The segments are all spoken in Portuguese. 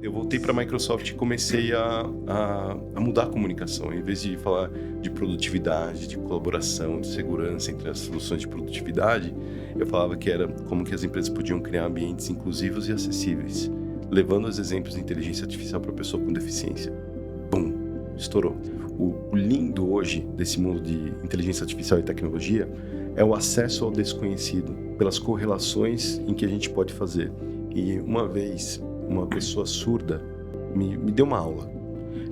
Eu voltei para a Microsoft e comecei a mudar a comunicação. Em vez de falar de produtividade, de colaboração, de segurança entre as soluções de produtividade, eu falava que era como que as empresas podiam criar ambientes inclusivos e acessíveis, levando os exemplos de inteligência artificial para a pessoa com deficiência. Bum! Estourou. O lindo hoje desse mundo de inteligência artificial e tecnologia é o acesso ao desconhecido, pelas correlações em que a gente pode fazer. E uma vez, uma pessoa surda me deu uma aula.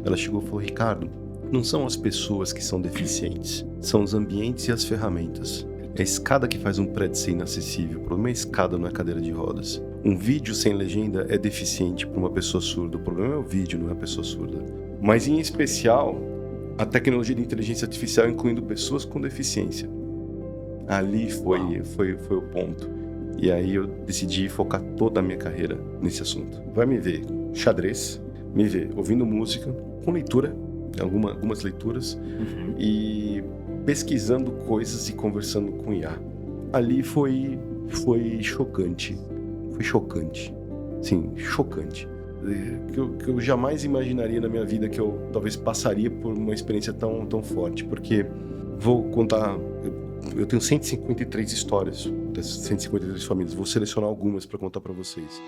Ela chegou e falou: Ricardo, não são as pessoas que são deficientes, são os ambientes e as ferramentas. É a escada que faz um prédio ser inacessível. O problema é a escada, não é a cadeira de rodas. Um vídeo sem legenda é deficiente para uma pessoa surda. O problema é o vídeo, não é a pessoa surda. Mas, em especial, a tecnologia de inteligência artificial incluindo pessoas com deficiência. Ali foi o ponto. E aí eu decidi focar toda a minha carreira nesse assunto. Vai me ver xadrez, me ver ouvindo música, com leitura, algumas leituras, e pesquisando coisas e conversando com IA. Ali foi chocante. Foi chocante. Sim, chocante. Que eu jamais imaginaria na minha vida que eu talvez passaria por uma experiência tão forte. Porque vou contar... Eu tenho 153 histórias dessas 153 famílias. Vou selecionar algumas para contar para vocês.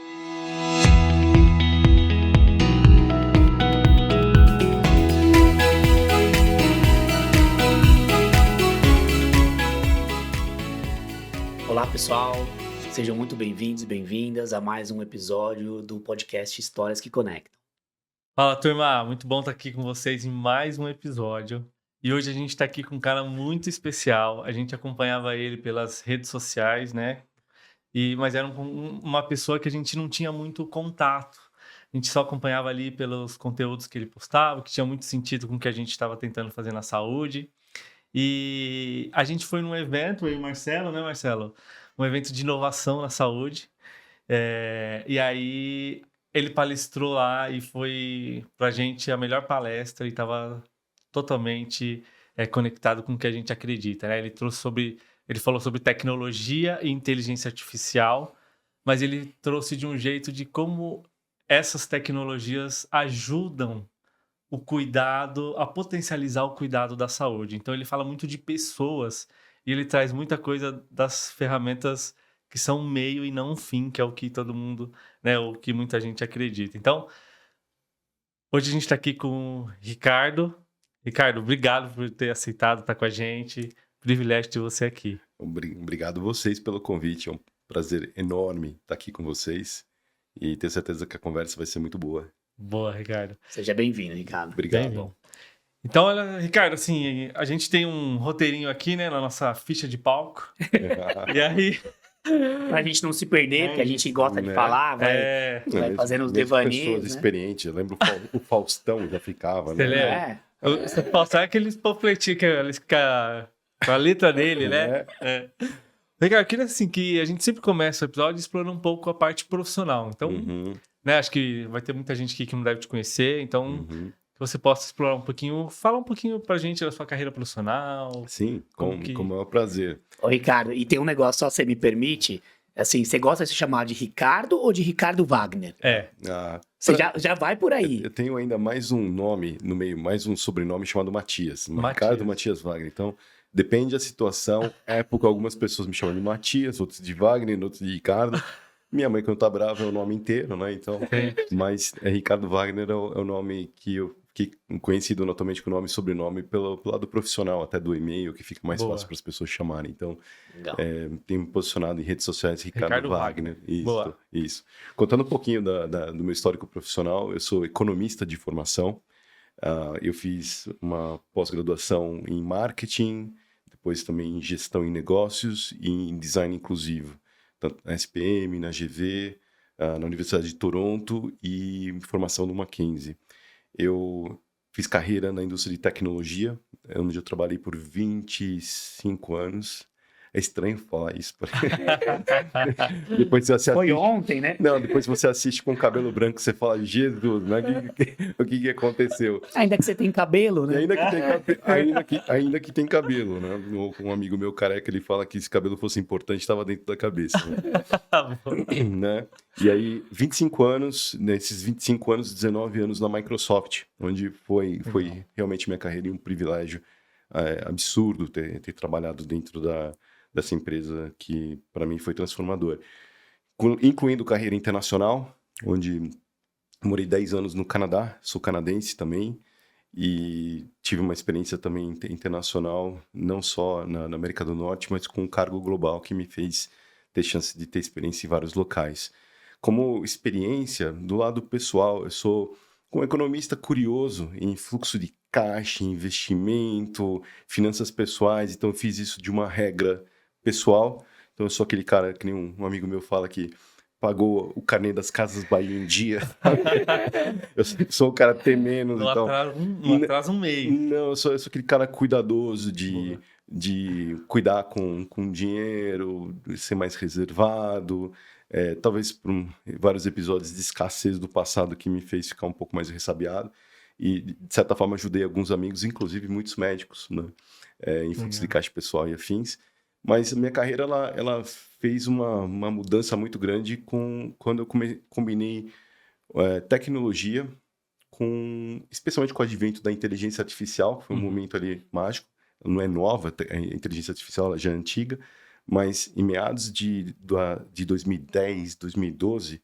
Olá, pessoal. Sejam muito bem-vindos e bem-vindas a mais um episódio do podcast Histórias que Conectam. Fala, turma. Muito bom estar aqui com vocês em mais um episódio. E hoje a gente está aqui com um cara muito especial. A gente acompanhava ele pelas redes sociais, né? Mas era uma pessoa que a gente não tinha muito contato. A gente só acompanhava ali pelos conteúdos que ele postava, que tinha muito sentido com o que a gente estava tentando fazer na saúde. E a gente foi num evento, eu e o Marcelo, né, Marcelo? Um evento de inovação na saúde. E aí ele palestrou lá e foi pra gente a melhor palestra e estava totalmente conectado com o que a gente acredita, né? Ele falou sobre tecnologia e inteligência artificial, mas ele trouxe de um jeito de como essas tecnologias ajudam o cuidado, a potencializar o cuidado da saúde. Então ele fala muito de pessoas e ele traz muita coisa das ferramentas que são um meio e não um fim, que é o que todo mundo, né, o que muita gente acredita. Então, hoje a gente está aqui com o Ricardo. Ricardo, obrigado por ter aceitado estar com a gente. Privilégio ter você aqui. Obrigado vocês pelo convite. É um prazer enorme estar aqui com vocês. E tenho certeza que a conversa vai ser muito boa. Boa, Ricardo. Seja bem-vindo, Ricardo. Obrigado. Bem-vindo. Então, olha, Ricardo, assim, a gente tem um roteirinho aqui, né, na nossa ficha de palco. E aí... Pra gente não se perder, porque a gente gosta de falar, vai fazendo os devaneios, pessoas né? experientes. Eu lembro o Faustão já ficava, né? Você lembra? O Faustão é aqueles panfletinhos com a letra dele, né? Ricardo, eu queria assim, que a gente sempre começa o episódio explorando um pouco a parte profissional. Então, né, acho que vai ter muita gente aqui que não deve te conhecer, então... Que você possa explorar um pouquinho, falar um pouquinho pra gente da sua carreira profissional. Sim, com o maior prazer. Ô, Ricardo, e tem um negócio, só você me permite, assim, você gosta de se chamar de Ricardo ou de Ricardo Wagner? Você já vai por aí. Eu tenho ainda mais um nome no meio, mais um sobrenome chamado Matias. Ricardo Matias Wagner. Então, depende da situação. Época, algumas pessoas me chamam de Matias, outros de Wagner, outros de Ricardo. Minha mãe, quando tá brava, é o nome inteiro, né? Então, mas Ricardo Wagner é o nome que eu fiquei conhecido notamente com o nome e sobrenome pelo lado profissional, até do e-mail, que fica mais fácil para as pessoas chamarem. Então, tenho me posicionado em redes sociais, Ricardo Wagner. Isso. Contando um pouquinho do meu histórico profissional, eu sou economista de formação. Eu fiz uma pós-graduação em marketing, depois também em gestão em negócios e em design inclusivo. Tanto na SPM, na GV, na Universidade de Toronto e formação no Mackenzie. Eu fiz carreira na indústria de tecnologia, onde eu trabalhei por 25 anos. É estranho falar isso. Depois você assiste... Foi ontem, né? Não, depois você assiste com cabelo branco, você fala, Jesus, né? O que aconteceu? Ainda que você tem cabelo, né? Ainda que tem cabelo, né? Um amigo meu careca, ele fala que se cabelo fosse importante, estava dentro da cabeça. Né? E aí, 25 anos, nesses 25 anos, 19 anos na Microsoft, onde foi realmente minha carreira e um privilégio absurdo ter trabalhado dentro dessa empresa que, para mim, foi transformador. Incluindo carreira internacional, onde morei 10 anos no Canadá, sou canadense também, e tive uma experiência também internacional, não só na América do Norte, mas com um cargo global que me fez ter chance de ter experiência em vários locais. Como experiência, do lado pessoal, eu sou um economista curioso em fluxo de caixa, investimento, finanças pessoais, então eu fiz isso de uma regra pessoal. Então eu sou aquele cara que nem um amigo meu fala que pagou o carnê das Casas Bahia em dia. Eu sou o cara ter menos. Não então, atrasa um mês. Não, eu sou aquele cara cuidadoso de cuidar com dinheiro, ser mais reservado. Talvez por vários episódios de escassez do passado que me fez ficar um pouco mais ressabiado. E, de certa forma, ajudei alguns amigos, inclusive muitos médicos, né? Em fluxo de caixa pessoal e afins. Mas a minha carreira, ela fez uma mudança muito grande quando eu combinei tecnologia, especialmente com o advento da inteligência artificial, que foi um momento ali mágico. Não é nova, a inteligência artificial ela já é antiga, mas em meados de 2010, 2012,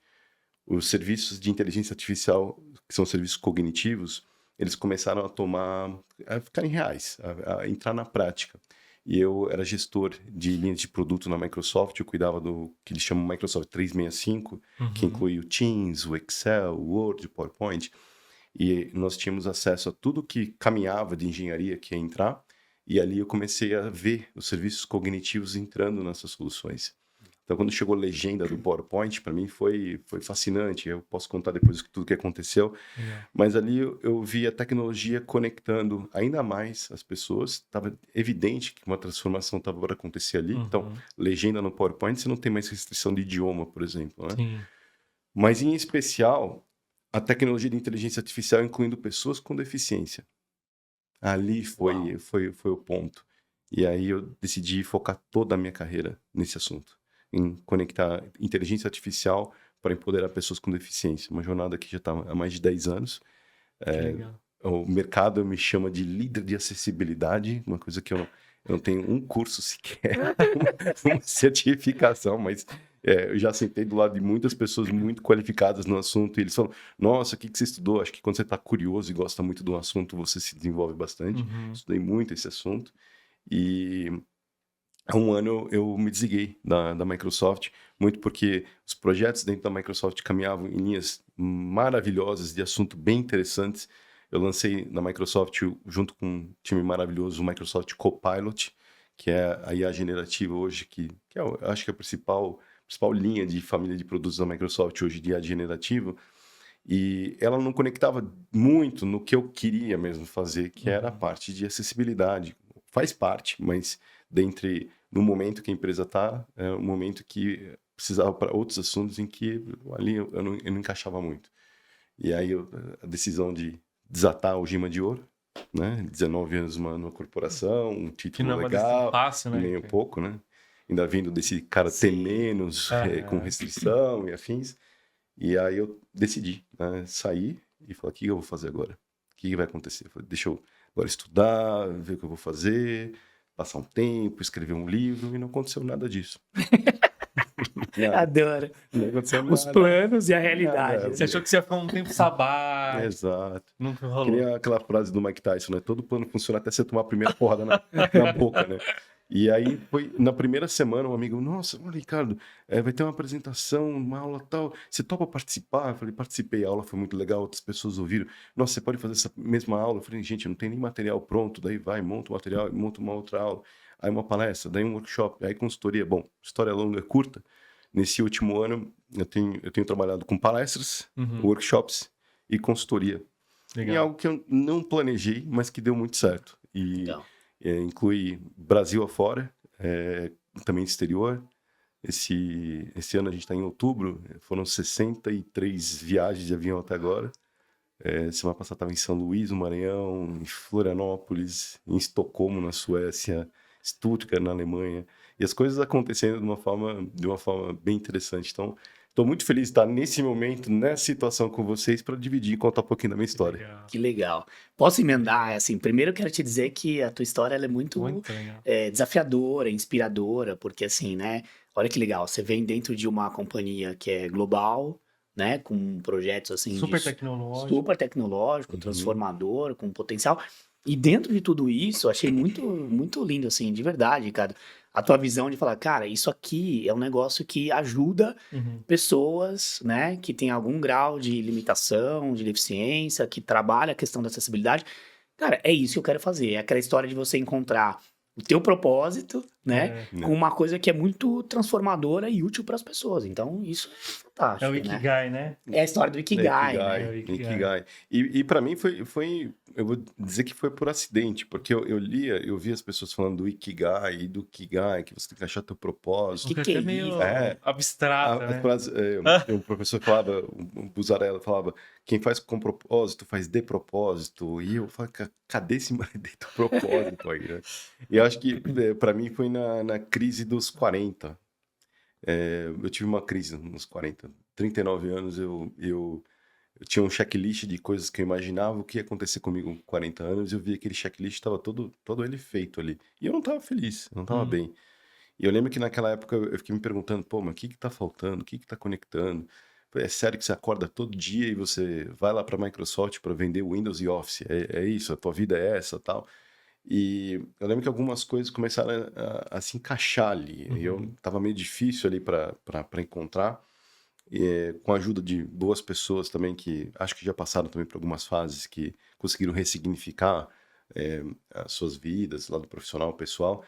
os serviços de inteligência artificial, que são serviços cognitivos, eles começaram a ficarem reais, a entrar na prática. E eu era gestor de linhas de produto na Microsoft, eu cuidava do que eles chamam Microsoft 365, que inclui o Teams, o Excel, o Word, o PowerPoint. E nós tínhamos acesso a tudo que caminhava de engenharia que ia entrar, e ali eu comecei a ver os serviços cognitivos entrando nessas soluções. Então, quando chegou a legenda do PowerPoint, para mim foi fascinante. Eu posso contar depois tudo o que aconteceu. Mas ali eu vi a tecnologia conectando ainda mais as pessoas. Estava evidente que uma transformação estava para acontecer ali. Então, legenda no PowerPoint, você não tem mais restrição de idioma, por exemplo, né? Sim. Mas, em especial, a tecnologia de inteligência artificial incluindo pessoas com deficiência. Ali foi o ponto. E aí eu decidi focar toda a minha carreira nesse assunto, em conectar inteligência artificial para empoderar pessoas com deficiência. Uma jornada que já está há mais de 10 anos. O mercado me chama de líder de acessibilidade, uma coisa que eu não tenho um curso sequer, uma certificação, mas eu já sentei do lado de muitas pessoas muito qualificadas no assunto e eles falam, nossa, o que você estudou? Acho que quando você está curioso e gosta muito de um assunto, você se desenvolve bastante. Estudei muito esse assunto e há um ano eu me desliguei da Microsoft, muito porque os projetos dentro da Microsoft caminhavam em linhas maravilhosas de assunto bem interessantes. Eu lancei na Microsoft, junto com um time maravilhoso, o Microsoft Copilot, que é a IA generativa hoje, que eu acho que é a principal linha de família de produtos da Microsoft hoje de IA generativa. E ela não conectava muito no que eu queria mesmo fazer, que era a parte de acessibilidade. Faz parte, mas no momento que a empresa está, é um momento que precisava para outros assuntos em que ali eu não encaixava muito. E aí a decisão de desatar a algema de ouro, né? 19 anos numa corporação, um título legal, fácil, né? Nem um pouco, né? Ainda vindo desse cara ter menos, com restrição e afins. E aí eu decidi, né, sair e falar, o que eu vou fazer agora? O que vai acontecer? Eu falei, deixa eu agora estudar, ver o que eu vou fazer, passar um tempo, escrever um livro, e não aconteceu nada disso. Adoro. Não aconteceu nada. Os planos e a realidade. Você achou que você ia ficar um tempo sabático. Exato. Nunca rolou. Que nem aquela frase do Mike Tyson, né? Todo plano funciona até você tomar a primeira porrada na boca, né? E aí, foi na primeira semana, um amigo, nossa, olha, Ricardo, vai ter uma apresentação, uma aula tal, você topa participar? Eu falei, participei, a aula foi muito legal, outras pessoas ouviram. Nossa, você pode fazer essa mesma aula? Eu falei, gente, não tem nem material pronto, daí vai, monta o material, monta uma outra aula, aí uma palestra, daí um workshop, aí consultoria. Bom, história longa, curta. Nesse último ano, eu tenho trabalhado com palestras, workshops e consultoria. Legal. E algo que eu não planejei, mas que deu muito certo. E inclui Brasil afora, também do exterior. Esse ano a gente está em outubro, foram 63 viagens de avião até agora. Semana passada estava em São Luís, no Maranhão, em Florianópolis, em Estocolmo, na Suécia, Stuttgart, na Alemanha. E as coisas acontecendo de uma forma bem interessante. Então, estou muito feliz de estar nesse momento, nessa situação com vocês, para dividir e contar um pouquinho da minha história. Que legal. Posso emendar? Assim, primeiro eu quero te dizer que a tua história ela é muito desafiadora, inspiradora, porque assim, né? Olha que legal, você vem dentro de uma companhia que é global, né? Com projetos assim... Super tecnológico, transformador, com potencial. E dentro de tudo isso, achei muito, muito lindo, assim, de verdade, cara. A tua visão de falar, cara, isso aqui é um negócio que ajuda pessoas, né, que tem algum grau de limitação, de deficiência, que trabalha a questão da acessibilidade. Cara, é isso que eu quero fazer. É aquela história de você encontrar o teu propósito, né, com uma coisa que é muito transformadora e útil para as pessoas. Então, isso é fantástico, É o Ikigai, né? É a história do Ikigai, né? Ikigai. E para mim foi, eu vou dizer que foi por acidente, porque eu via as pessoas falando do Ikigai e do Kigai, que você tem que achar teu propósito. Que é meio abstrato, né? O professor falava, o Buzzarella falava, quem faz com propósito faz de propósito. E eu falei, cadê esse de propósito aí, né? E eu acho que para mim foi na crise dos 40. Eu tive uma crise nos 40. 39 anos, eu tinha um checklist de coisas que eu imaginava o que ia acontecer comigo com 40 anos, e eu vi aquele checklist, estava todo ele feito ali. E eu não estava feliz, não estava bem. E eu lembro que naquela época eu fiquei me perguntando, pô, mas o que tá faltando? O que tá conectando? É sério que você acorda todo dia e você vai lá para a Microsoft para vender Windows e Office? É isso, a tua vida é essa, tal. E eu lembro que algumas coisas começaram a se encaixar ali. E eu tava meio difícil ali para encontrar. Com a ajuda de boas pessoas também, que acho que já passaram também por algumas fases, que conseguiram ressignificar as suas vidas, lado profissional, pessoal.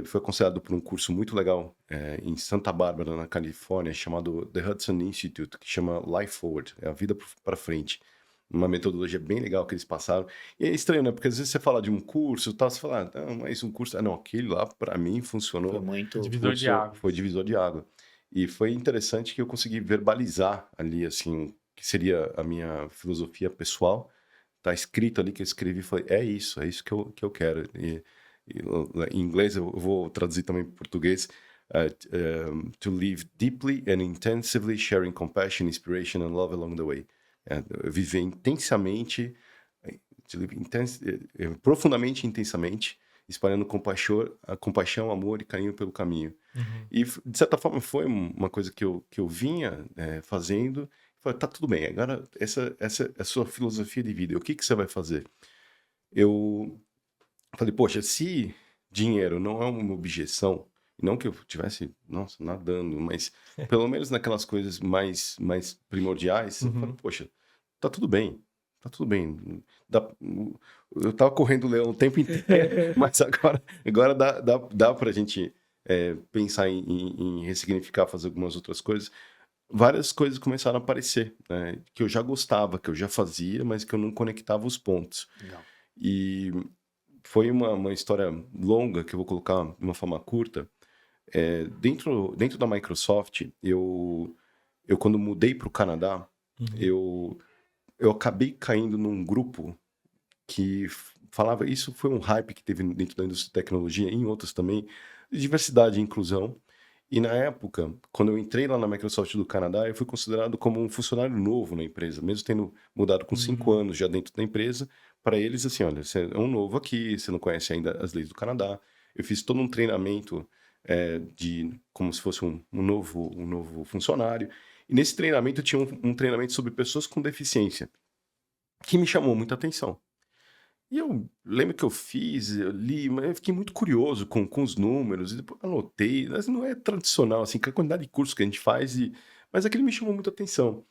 Foi aconselhado por um curso muito legal em Santa Bárbara, na Califórnia, chamado The Hudson Institute, que chama Life Forward, a vida para frente. Uma metodologia bem legal que eles passaram. E é estranho, né? Porque às vezes você fala de um curso e tal, você fala, mas um curso... não, aquele lá, para mim, funcionou. Foi muito... Divisor de água. Foi divisor de água. E foi interessante que eu consegui verbalizar ali, assim, que seria a minha filosofia pessoal. Tá escrito ali que eu escrevi e falei, é isso que eu quero. E em inglês, eu vou traduzir também para português. To live deeply and intensively, sharing compassion, inspiration and love along the way. Viver intensamente, profundamente intensamente, espalhando compaixão, amor e carinho pelo caminho. E, de certa forma, foi uma coisa que eu vinha fazendo. Falei, tá tudo bem, agora essa é a sua filosofia de vida. O que você vai fazer? Eu falei, poxa, se dinheiro não é uma objeção, não que eu tivesse, nadando, mas pelo menos naquelas coisas mais primordiais, eu falei, poxa, tá tudo bem. Eu tava correndo o leão o tempo inteiro, mas agora dá pra gente pensar em ressignificar, fazer algumas outras coisas. Várias coisas começaram a aparecer, né, que eu já gostava, que eu já fazia, mas que eu não conectava os pontos. Não. E foi uma história longa, que eu vou colocar de uma forma curta. Dentro da Microsoft, eu quando mudei para o Canadá, eu acabei caindo num grupo que falava... Isso foi um hype que teve dentro da indústria de tecnologia, e em outros também, de diversidade e inclusão. E na época, quando eu entrei lá na Microsoft do Canadá, eu fui considerado como um funcionário novo na empresa, mesmo tendo mudado com 5 anos já dentro da empresa. Para eles, assim, olha, você é um novo aqui, você não conhece ainda as leis do Canadá. Eu fiz todo um treinamento como se fosse um novo funcionário. E nesse treinamento eu tinha um treinamento sobre pessoas com deficiência, que me chamou muita atenção. E eu lembro que eu li, mas eu fiquei muito curioso com os números, e depois anotei. Mas não é tradicional, assim, com a quantidade de cursos que a gente faz, mas aquilo me chamou muita atenção.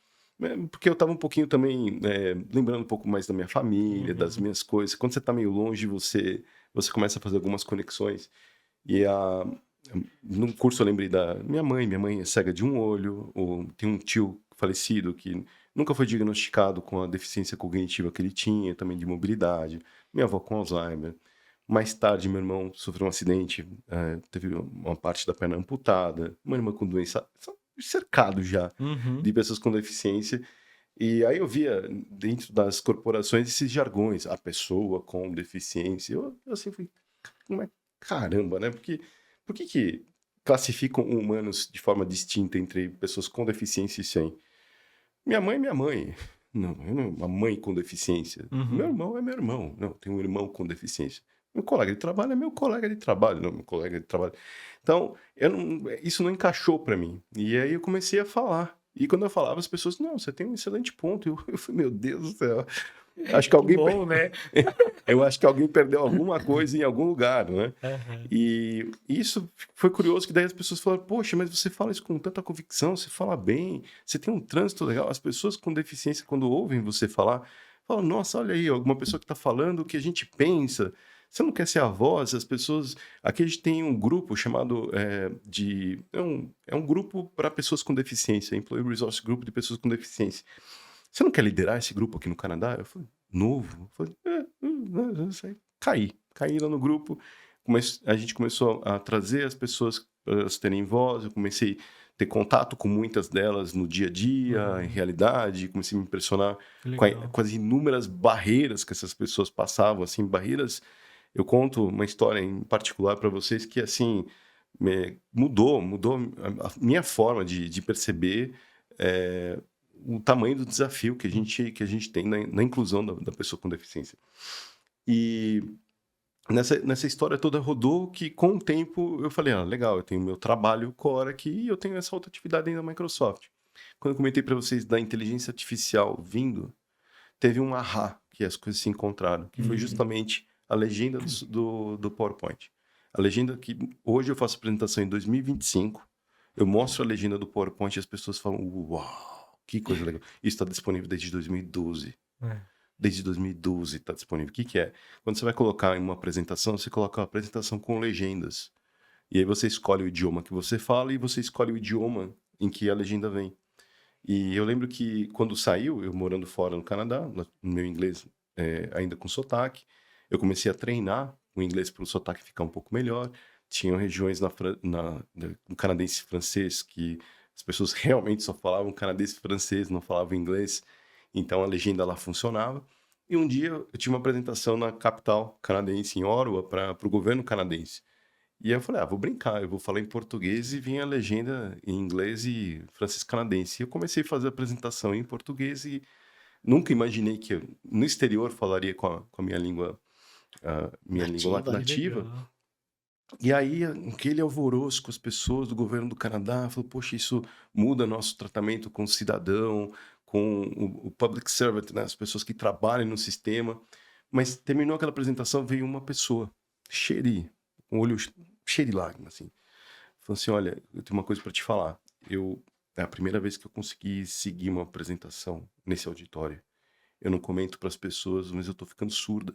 Porque eu estava um pouquinho também lembrando um pouco mais da minha família, das minhas coisas. Quando você está meio longe, você começa a fazer algumas conexões. E no curso eu lembrei da minha mãe é cega de um olho, tem um tio falecido que nunca foi diagnosticado com a deficiência cognitiva que ele tinha, também de mobilidade. Minha avó com Alzheimer. Mais tarde, meu irmão sofreu um acidente, teve uma parte da perna amputada, uma irmã com doença, cercado já Uhum. de pessoas com deficiência. E aí eu via dentro das corporações esses jargões, a pessoa com deficiência. Eu assim fui, caramba, né? Por que classificam humanos de forma distinta entre pessoas com deficiência e sem? Minha mãe é minha mãe. Não, eu não, uma mãe com deficiência. Uhum. Meu irmão é meu irmão. Não, tem um irmão com deficiência. Meu colega de trabalho é meu colega de trabalho. Não, meu colega de trabalho. Então, isso não encaixou para mim. E aí eu comecei a falar. E quando eu falava, as pessoas, não, você tem um excelente ponto. Eu falei, meu Deus do céu. Acho que alguém, Bom, né? eu acho que alguém perdeu alguma coisa em algum lugar, né? Uhum. E isso foi curioso, que daí as pessoas falaram, poxa, mas você fala isso com tanta convicção, você fala bem, você tem um trânsito legal. As pessoas com deficiência, quando ouvem você falar, falam, nossa, olha aí, alguma pessoa que está falando o que a gente pensa. Você não quer ser a voz, as pessoas... Aqui a gente tem um grupo chamado É um grupo para pessoas com deficiência, Employee Resource Group de pessoas com deficiência. Você não quer liderar esse grupo aqui no Canadá? Eu falei, novo? Eu falei, caí lá no grupo. A gente começou a trazer as pessoas para elas terem voz. Eu comecei a ter contato com muitas delas no dia a dia, em realidade. Comecei a me impressionar com as inúmeras barreiras que essas pessoas passavam, assim, barreiras. Eu conto uma história em particular para vocês que, assim, mudou a minha forma de perceber o tamanho do desafio que a gente tem na inclusão da pessoa com deficiência. E nessa história toda rodou que, com o tempo, eu falei, legal, eu tenho meu trabalho core aqui e eu tenho essa outra atividade dentro da Microsoft. Quando eu comentei para vocês da inteligência artificial vindo, teve um ahá, que as coisas se encontraram, que foi justamente a legenda do PowerPoint. A legenda que hoje eu faço apresentação em 2025, eu mostro a legenda do PowerPoint e as pessoas falam, uau, que coisa legal. Isso está disponível desde 2012. Desde 2012 está disponível. O que é? Quando você vai colocar em uma apresentação, você coloca a apresentação com legendas. E aí você escolhe o idioma que você fala e você escolhe o idioma em que a legenda vem. E eu lembro que quando saiu, eu morando fora no Canadá, no meu inglês ainda com sotaque, eu comecei a treinar o inglês para o sotaque ficar um pouco melhor. Tinham regiões no canadense francês que as pessoas realmente só falavam canadense francês, não falavam inglês. Então a legenda lá funcionava. E um dia eu tive uma apresentação na capital canadense, em Ottawa, para o governo canadense. E aí eu falei, vou brincar, eu vou falar em português e vinha a legenda em inglês e francês canadense. E eu comecei a fazer a apresentação em português e nunca imaginei que eu, no exterior, falaria com a minha língua nativa. E aí, aquele alvoroço com as pessoas do governo do Canadá, falou, poxa, isso muda nosso tratamento com o cidadão, com o public servant, né? As pessoas que trabalham no sistema. Mas terminou aquela apresentação, veio uma pessoa, um olho cheio de lágrimas, assim. Falou assim, olha, eu tenho uma coisa para te falar. É a primeira vez que eu consegui seguir uma apresentação nesse auditório. Eu não comento para as pessoas, mas eu tô ficando surda.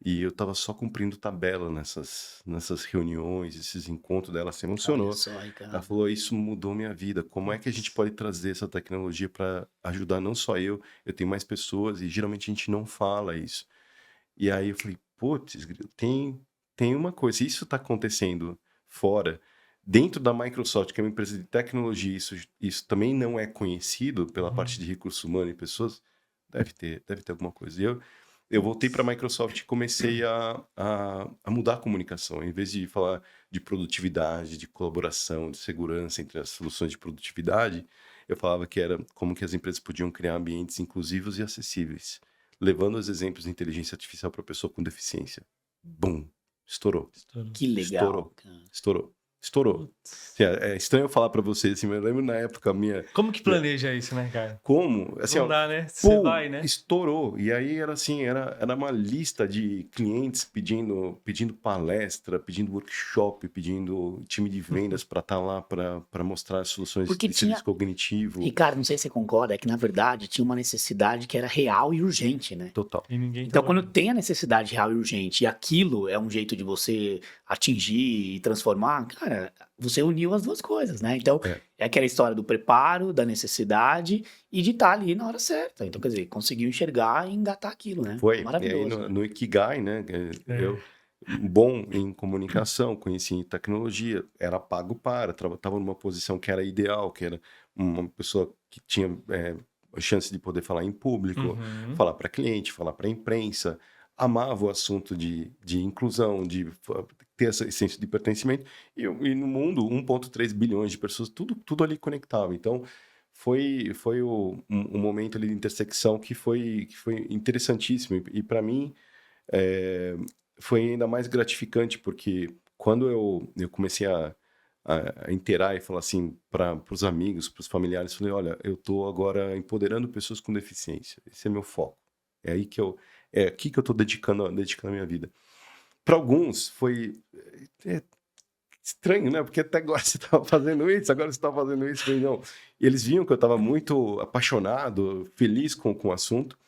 E eu tava só cumprindo tabela nessas reuniões, esses encontros dela, se emocionou. Ela falou, isso mudou minha vida. Como é que a gente pode trazer essa tecnologia para ajudar não só eu tenho mais pessoas e geralmente a gente não fala isso. E aí eu falei, putz, tem uma coisa, isso está acontecendo fora, dentro da Microsoft, que é uma empresa de tecnologia, isso também não é conhecido pela parte de recursos humanos e pessoas, deve ter alguma coisa. E eu voltei para a Microsoft e comecei a mudar a comunicação. Em vez de falar de produtividade, de colaboração, de segurança entre as soluções de produtividade, eu falava que era como que as empresas podiam criar ambientes inclusivos e acessíveis, levando os exemplos de inteligência artificial para a pessoa com deficiência. Bum! Estourou. Que legal. Estourou. Assim, é estranho eu falar pra vocês, assim, mas eu lembro na época minha... Como que planeja isso, né, cara? Como? Assim, não dá, né? Você vai, né? Estourou. E aí era assim, era uma lista de clientes pedindo palestra, pedindo workshop, pedindo time de vendas para estar lá para mostrar as soluções de serviço cognitivo. Ricardo, não sei se você concorda, é que na verdade tinha uma necessidade que era real e urgente, né? Total. Então quando tem a necessidade real e urgente e aquilo é um jeito de você atingir e transformar, cara, você uniu as duas coisas, né? Então, é aquela história do preparo, da necessidade e de estar ali na hora certa. Então, quer dizer, conseguiu enxergar e engatar aquilo, né? Foi. Maravilhoso. E aí no Ikigai, né? bom em comunicação, conhecia em tecnologia, era pago para, estava numa posição que era ideal, que era uma pessoa que tinha a chance de poder falar em público, Uhum. falar para cliente, falar para imprensa, amava o assunto de inclusão, de ter esse senso de pertencimento, e no mundo 1,3 bilhões de pessoas, tudo ali conectado. Então, foi um momento ali de intersecção que foi interessantíssimo, e para mim foi ainda mais gratificante, porque quando eu comecei a inteirar e falar assim para os amigos, para os familiares, falei, olha, eu estou agora empoderando pessoas com deficiência, esse é meu foco, é aí que é aqui que eu estou dedicando a minha vida. Para alguns foi estranho, né? Porque até agora você estava fazendo isso, agora você está fazendo isso. Falei, não. E eles viam que eu estava muito apaixonado, feliz com o assunto.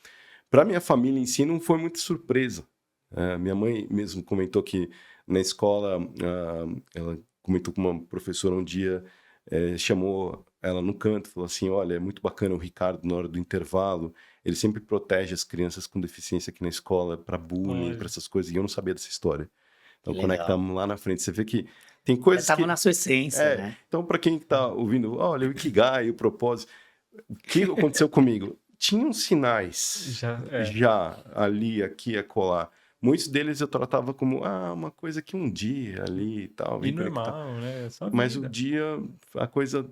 Para minha família em si, não foi muita surpresa. Minha mãe mesmo comentou que na escola, ela comentou com uma professora um dia, chamou ela no canto, falou assim, olha, é muito bacana o Ricardo na hora do intervalo, ele sempre protege as crianças com deficiência aqui na escola para bullying, para Olha. essas coisas, e eu não sabia dessa história. Então, Que conectamos lá na frente. Você vê que tem Já coisas tava que... na sua essência, né? Então, para quem está ouvindo, olha, o Ikigai, o propósito, o que aconteceu comigo? Tinham sinais já ali, aqui, acolá. Muitos deles eu tratava como uma coisa que um dia ali e tal. E normal, né? Só Mas o vida. dia, a coisa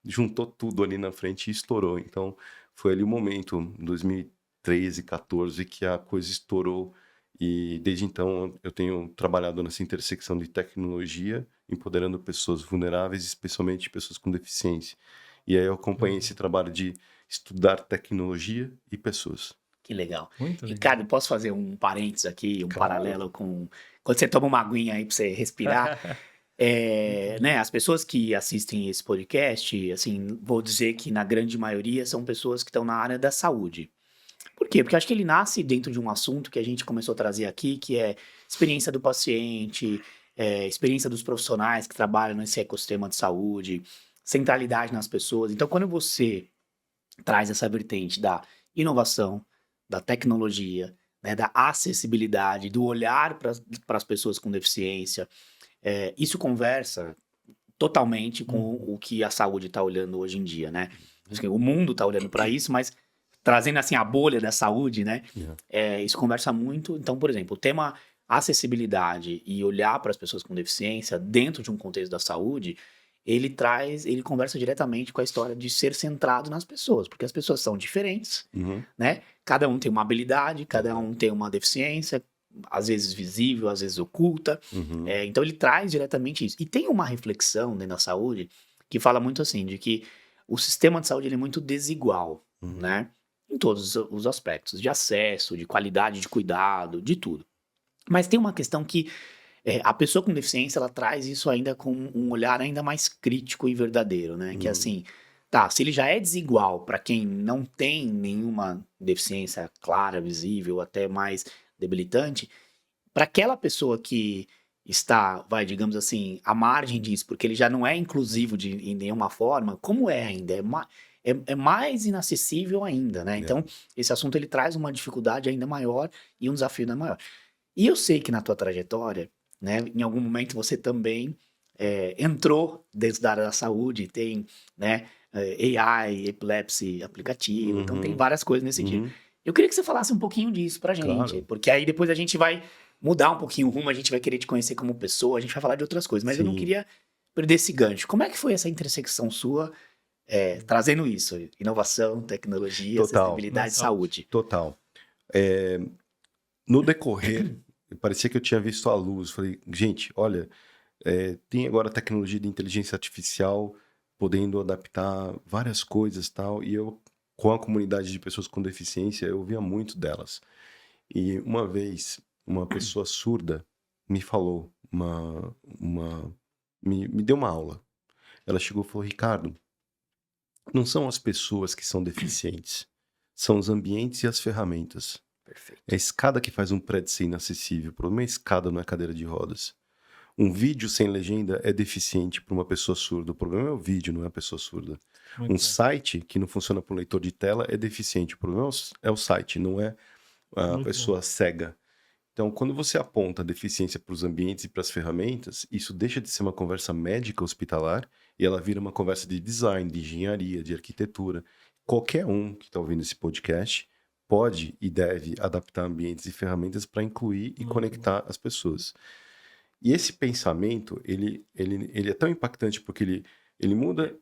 juntou tudo ali na frente e estourou. Então, foi ali o momento, 2013, 14, que a coisa estourou. E desde então eu tenho trabalhado nessa intersecção de tecnologia, empoderando pessoas vulneráveis, especialmente pessoas com deficiência. E aí eu acompanhei esse trabalho de estudar tecnologia e pessoas. Que legal. Muito legal. Ricardo, posso fazer um parênteses aqui, um Claro. paralelo com... Quando você toma uma aguinha aí pra você respirar, né, as pessoas que assistem esse podcast, assim, vou dizer que na grande maioria são pessoas que estão na área da saúde. Por quê? Porque eu acho que ele nasce dentro de um assunto que a gente começou a trazer aqui, que é experiência do paciente, experiência dos profissionais que trabalham nesse ecossistema de saúde, centralidade nas pessoas. Então, quando você traz essa vertente da inovação, da tecnologia, né, da acessibilidade, do olhar para as pessoas com deficiência, isso conversa totalmente com o que a saúde está olhando hoje em dia, né? O mundo está olhando para isso, mas trazendo assim a bolha da saúde, né? Isso conversa muito. Então, por exemplo, o tema acessibilidade e olhar para as pessoas com deficiência dentro de um contexto da saúde, ele conversa diretamente com a história de ser centrado nas pessoas, porque as pessoas são diferentes, né? Cada um tem uma habilidade, cada um tem uma deficiência, às vezes visível, às vezes oculta. Então ele traz diretamente isso. E tem uma reflexão dentro da saúde que fala muito assim, de que o sistema de saúde ele é muito desigual, né? Em todos os aspectos, de acesso, de qualidade de cuidado, de tudo. Mas tem uma questão que a pessoa com deficiência, ela traz isso ainda com um olhar ainda mais crítico e verdadeiro, né? Que é assim, tá, se ele já é desigual para quem não tem nenhuma deficiência clara, visível, até mais debilitante, para aquela pessoa que está, digamos assim, à margem disso, porque ele já não é inclusivo em nenhuma forma, como é ainda? É mais inacessível ainda, né? Então, esse assunto ele traz uma dificuldade ainda maior e um desafio ainda maior. E eu sei que na tua trajetória, né, em algum momento você também entrou dentro da área da saúde, tem, né, AI, epilepsy aplicativo, então tem várias coisas nesse sentido. Eu queria que você falasse um pouquinho disso pra gente, Claro. porque aí depois a gente vai mudar um pouquinho o rumo, a gente vai querer te conhecer como pessoa, a gente vai falar de outras coisas, mas eu não Sim. queria perder esse gancho. Como é que foi essa intersecção sua, trazendo isso, inovação, tecnologia, Total. acessibilidade, saúde? Total. No decorrer, parecia que eu tinha visto a luz. Falei, gente, olha, tem agora a tecnologia de inteligência artificial podendo adaptar várias coisas e tal. E eu, com a comunidade de pessoas com deficiência, eu ouvia muito delas. E uma vez, uma pessoa surda me falou, me deu uma aula. Ela chegou e falou, Ricardo, não são as pessoas que são deficientes, são os ambientes e as ferramentas. Perfeito. É a escada que faz um prédio ser inacessível. O problema é a escada, não é a cadeira de rodas. Um vídeo sem legenda é deficiente para uma pessoa surda. O problema é o vídeo, não é a pessoa surda. Muito bom. Site que não funciona para o leitor de tela é deficiente. O problema é o site, não é a Muito pessoa cega. Então, quando você aponta a deficiência para os ambientes e para as ferramentas, isso deixa de ser uma conversa médica hospitalar e ela vira uma conversa de design, de engenharia, de arquitetura. Qualquer um que está ouvindo esse podcast pode e deve adaptar ambientes e ferramentas para incluir e conectar as pessoas. E esse pensamento, ele é tão impactante porque ele muda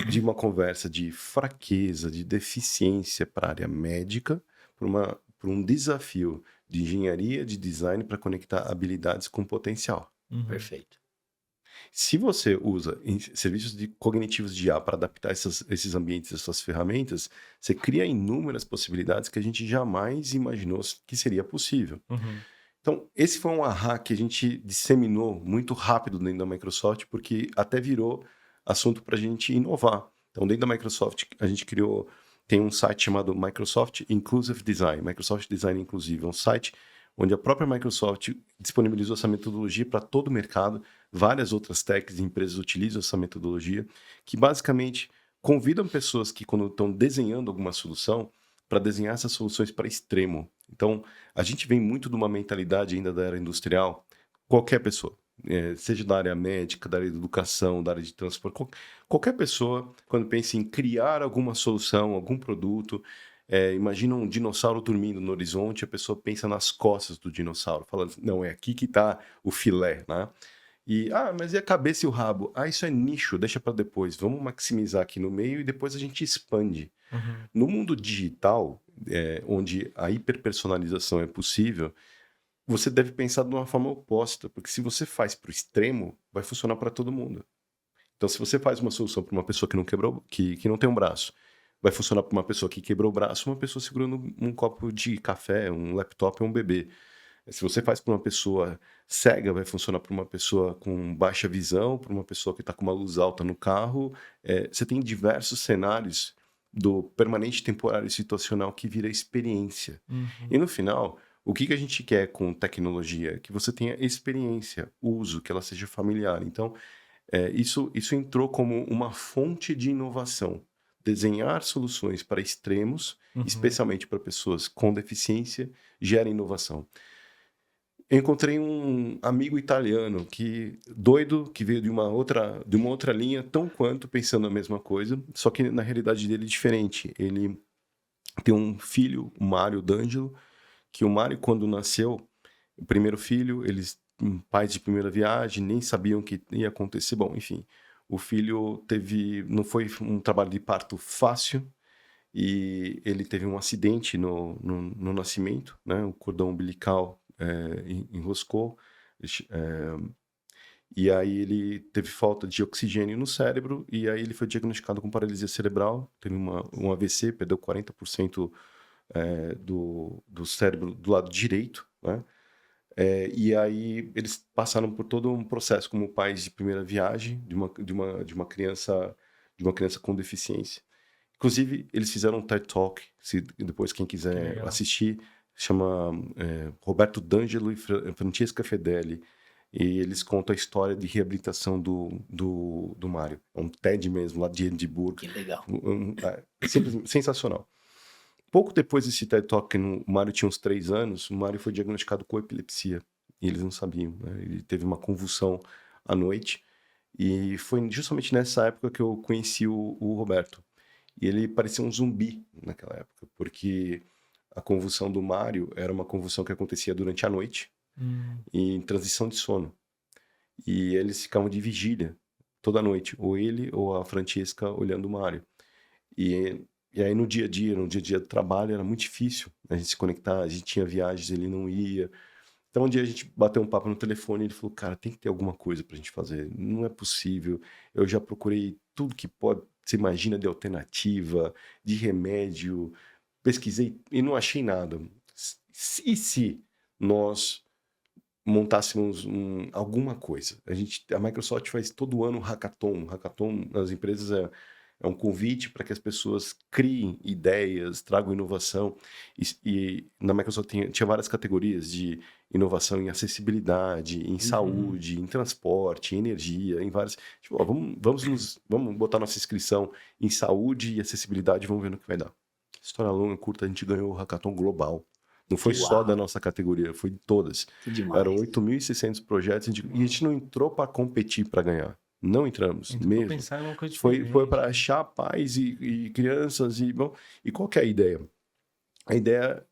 de uma conversa de fraqueza, de deficiência para a área médica, para um desafio de engenharia, de design para conectar habilidades com potencial. Perfeito. Se você usa serviços cognitivos de IA para adaptar esses ambientes, essas ferramentas, você cria inúmeras possibilidades que a gente jamais imaginou que seria possível. Então, esse foi um ahá que a gente disseminou muito rápido dentro da Microsoft, porque até virou assunto para a gente inovar. Então, dentro da Microsoft, a gente tem um site chamado Microsoft Inclusive Design, Microsoft Design Inclusive. É um site onde a própria Microsoft disponibilizou essa metodologia para todo o mercado. Várias outras techs e empresas utilizam essa metodologia, que basicamente convidam pessoas que, quando estão desenhando alguma solução, para desenhar essas soluções para extremo. Então, a gente vem muito de uma mentalidade ainda da era industrial, qualquer pessoa, seja da área médica, da área de educação, da área de transporte, qualquer pessoa, quando pensa em criar alguma solução, algum produto, imagina um dinossauro dormindo no horizonte, a pessoa pensa nas costas do dinossauro, falando, não, é aqui que está o filé, né? Mas e a cabeça e o rabo? Isso é nicho, deixa para depois, vamos maximizar aqui no meio e depois a gente expande. No mundo digital, onde a hiperpersonalização é possível, você deve pensar de uma forma oposta, porque se você faz para o extremo, vai funcionar para todo mundo. Então, se você faz uma solução para uma pessoa que não quebrou, que não tem um braço, vai funcionar para uma pessoa que quebrou o braço, uma pessoa segurando um copo de café, um laptop ou um bebê. Se você faz para uma pessoa cega, vai funcionar para uma pessoa com baixa visão, para uma pessoa que está com uma luz alta no carro. Você tem diversos cenários do permanente, temporário e situacional que vira experiência. E no final, o que a gente quer com tecnologia? Que você tenha experiência, uso, que ela seja familiar. Então, isso entrou como uma fonte de inovação. Desenhar soluções para extremos, especialmente para pessoas com deficiência, gera inovação. Eu encontrei um amigo italiano doido, que veio de uma outra linha, tão quanto pensando a mesma coisa, só que na realidade dele é diferente. Ele tem um filho, o Mário D'Angelo, que o Mário, quando nasceu, o primeiro filho, eles, pais de primeira viagem, nem sabiam o que ia acontecer. Bom, enfim, o filho não foi um trabalho de parto fácil, e ele teve um acidente no nascimento, né? O cordão umbilical enroscou, e aí ele teve falta de oxigênio no cérebro, e aí ele foi diagnosticado com paralisia cerebral, teve um AVC, perdeu 40% do cérebro do lado direito, né? E aí eles passaram por todo um processo como pais de primeira viagem de uma criança com deficiência. Inclusive, eles fizeram um TED Talk, depois quem quiser assistir, chama Roberto D'Angelo e Francesca Fedeli, e eles contam a história de reabilitação do Mário. É um TED mesmo, lá de Edimburgo. Que legal. Sensacional. Pouco depois desse TED Talk, o Mário tinha uns 3 anos, o Mário foi diagnosticado com epilepsia, e eles não sabiam, né? Ele teve uma convulsão à noite, e foi justamente nessa época que eu conheci o Roberto. E ele parecia um zumbi naquela época, porque a convulsão do Mário era uma convulsão que acontecia durante a noite, em transição de sono. E eles ficavam de vigília toda noite, ou ele ou a Francesca olhando o Mário. E aí no dia a dia do trabalho, era muito difícil a gente se conectar, a gente tinha viagens, ele não ia. Então um dia a gente bateu um papo no telefone e ele falou, cara, tem que ter alguma coisa pra gente fazer, não é possível, eu já procurei tudo que você imagina de alternativa, de remédio, pesquisei e não achei nada. E se nós montássemos alguma coisa? A Microsoft faz todo ano um hackathon. Hackathon nas empresas é um convite para que as pessoas criem ideias, tragam inovação. E na Microsoft tinha várias categorias de inovação em acessibilidade, em saúde, em transporte, em energia, em várias. Tipo, ó, vamos botar nossa inscrição em saúde e acessibilidade, vamos ver no que vai dar. História longa, curta, a gente ganhou o hackathon global. Não foi só Uau. da nossa categoria, foi de todas. Que demais. Eram 8.600 projetos e a gente não entrou para competir, para ganhar. Não entramos, Então, mesmo. pensar em uma coisa Foi diferente. para achar pais e crianças. E qual que é a ideia? A ideia,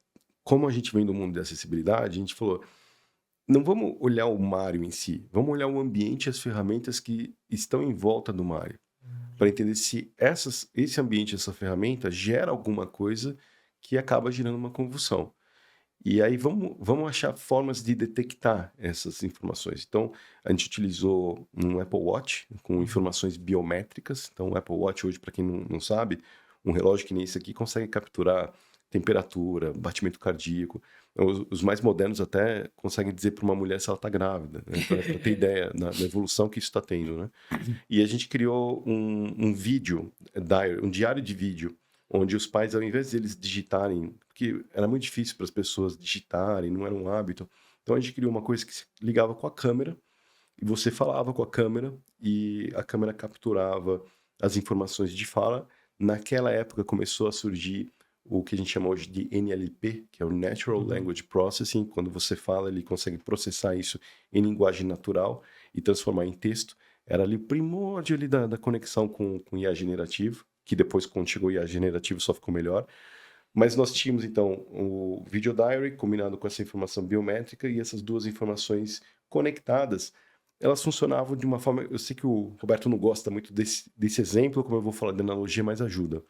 como a gente vem do mundo da acessibilidade, a gente falou, não vamos olhar o Mário em si, vamos olhar o ambiente e as ferramentas que estão em volta do Mário, para entender se esse ambiente, essa ferramenta, gera alguma coisa que acaba gerando uma convulsão. E aí vamos achar formas de detectar essas informações. Então, a gente utilizou um Apple Watch com informações biométricas. Então, o Apple Watch hoje, para quem não sabe, um relógio que nem esse aqui consegue capturar temperatura, batimento cardíaco. Os mais modernos até conseguem dizer para uma mulher se ela está grávida, né? Para ter ideia da evolução que isso está tendo, né? E a gente criou um vídeo, um diário de vídeo, onde os pais, ao invés de eles digitarem, porque era muito difícil para as pessoas digitarem, não era um hábito, então a gente criou uma coisa que se ligava com a câmera, e você falava com a câmera, e a câmera capturava as informações de fala. Naquela época começou a surgir o que a gente chama hoje de NLP, que é o Natural Language Processing. Quando você fala, ele consegue processar isso em linguagem natural e transformar em texto. Era ali o primórdio ali da conexão com IA generativo, que depois, quando chegou o IA generativo, só ficou melhor. Mas nós tínhamos, então, o Video Diary combinado com essa informação biométrica, e essas duas informações conectadas, elas funcionavam de uma forma... Eu sei que o Roberto não gosta muito desse exemplo, como eu vou falar de analogia, mas ajuda.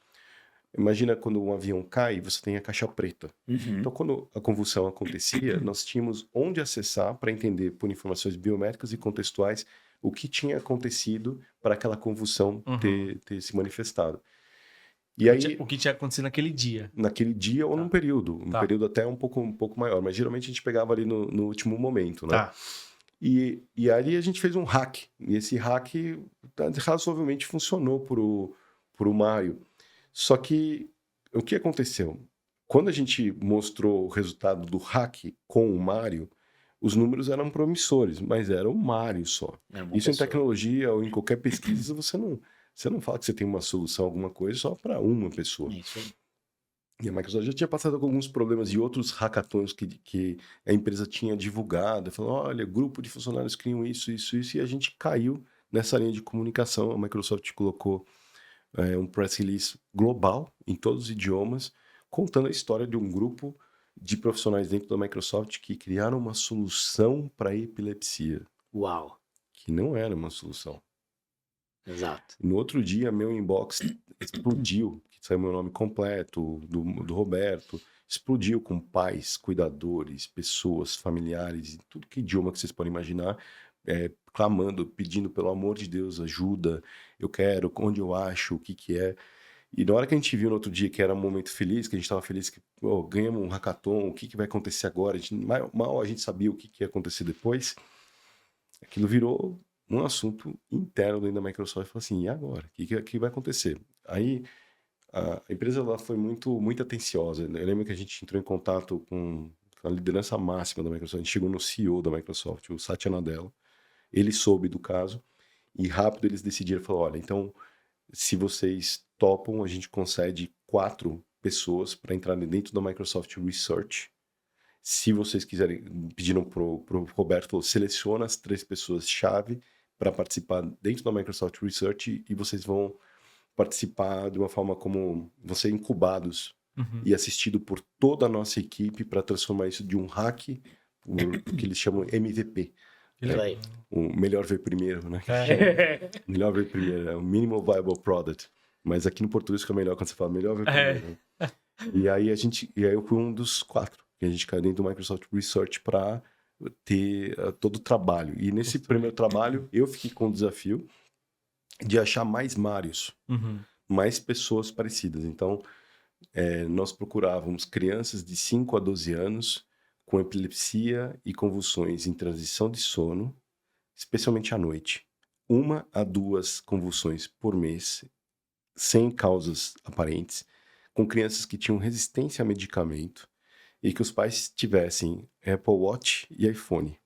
Imagina quando um avião cai e você tem a caixa preta. Então, quando a convulsão acontecia, nós tínhamos onde acessar para entender, por informações biométricas e contextuais, o que tinha acontecido para aquela convulsão ter se manifestado. E aí, O que tinha acontecido naquele dia. naquele dia ou num período. Um Tá. período até um pouco maior. Mas geralmente a gente pegava ali no último momento, né? Tá. E aí a gente fez um hack. E esse hack razoavelmente funcionou pro Mário. Só que o que aconteceu? Quando a gente mostrou o resultado do hack com o Mário, os números eram promissores, mas era o Mário só. Era uma Isso em pessoa. tecnologia ou em qualquer pesquisa, você não fala que você tem uma solução, alguma coisa, só para uma pessoa. É isso aí. E a Microsoft já tinha passado com alguns problemas de outros hackathons que a empresa tinha divulgado, falando, olha, grupo de funcionários criam isso, e a gente caiu nessa linha de comunicação. A Microsoft colocou um press release global, em todos os idiomas, contando a história de um grupo de profissionais dentro da Microsoft que criaram uma solução para epilepsia, Uau. que não era uma solução. Exato. No outro dia, meu inbox explodiu, que saiu meu nome completo, do Roberto, explodiu com pais, cuidadores, pessoas, familiares, em tudo que idioma que vocês podem imaginar, clamando, pedindo, pelo amor de Deus, ajuda, eu quero, onde eu acho, o que é. E na hora que a gente viu no outro dia que era um momento feliz, que a gente estava feliz que ganhamos um hackathon, o que vai acontecer agora, mal a gente sabia o que ia acontecer depois, aquilo virou um assunto interno dentro da Microsoft. Falou assim, e agora? O que vai acontecer? Aí a empresa ela foi muito atenciosa. Eu lembro que a gente entrou em contato com a liderança máxima da Microsoft. A gente chegou no CEO da Microsoft, o Satya Nadella. Ele soube do caso e rápido eles decidiram, falou, olha, então se vocês topam, a gente concede 4 pessoas para entrarem dentro da Microsoft Research. Se vocês quiserem, pediram pro Roberto, falou, seleciona as 3 pessoas-chave para participar dentro da Microsoft Research e vocês vão participar de uma forma como vão ser incubados e assistido por toda a nossa equipe para transformar isso de um hack, o que eles chamam MVP. Isso aí. O melhor ver primeiro, né? Melhor ver primeiro, é o Minimal Viable Product. Mas aqui no português fica melhor quando você fala melhor ver primeiro. Né? E aí eu fui um dos 4 que a gente caiu dentro do Microsoft Research para ter todo o trabalho. E nesse primeiro trabalho, eu fiquei com o desafio de achar mais Mários, mais pessoas parecidas. Então, nós procurávamos crianças de 5 a 12 anos com epilepsia e convulsões em transição de sono, especialmente à noite. 1 a 2 convulsões por mês, sem causas aparentes, com crianças que tinham resistência a medicamento e que os pais tivessem Apple Watch e iPhone.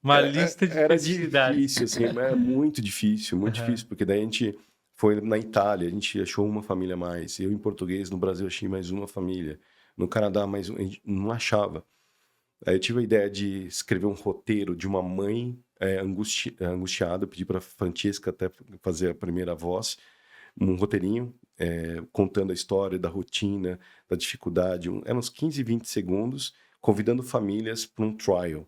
Uma lista de Era possibilidades. difícil, assim, é muito difícil, porque daí a gente foi na Itália, a gente achou uma família a mais, eu em português, no Brasil achei mais uma família, no Canadá, mas a gente não achava. Aí eu tive a ideia de escrever um roteiro de uma mãe angustiada, eu pedi para Francesca até fazer a primeira voz, um roteirinho contando a história da rotina, da dificuldade, eram uns 15, 20 segundos, convidando famílias para um trial.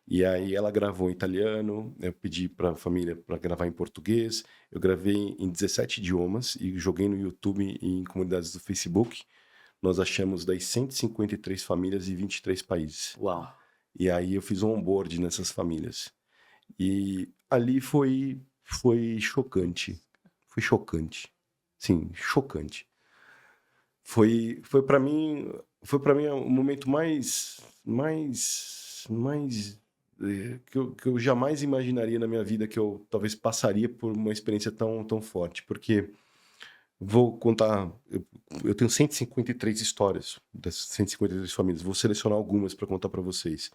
E aí ela gravou em italiano, eu pedi para a família para gravar em português, eu gravei em 17 idiomas e joguei no YouTube e em comunidades do Facebook. Nós achamos das 153 famílias em 23 países. Uau. E aí eu fiz um onboard nessas famílias. E ali foi chocante. Foi chocante. Sim, chocante. Foi para mim o momento mais que eu jamais imaginaria na minha vida que eu talvez passaria por uma experiência tão forte, porque vou contar, eu tenho 153 histórias dessas 153 famílias, vou selecionar algumas para contar para vocês.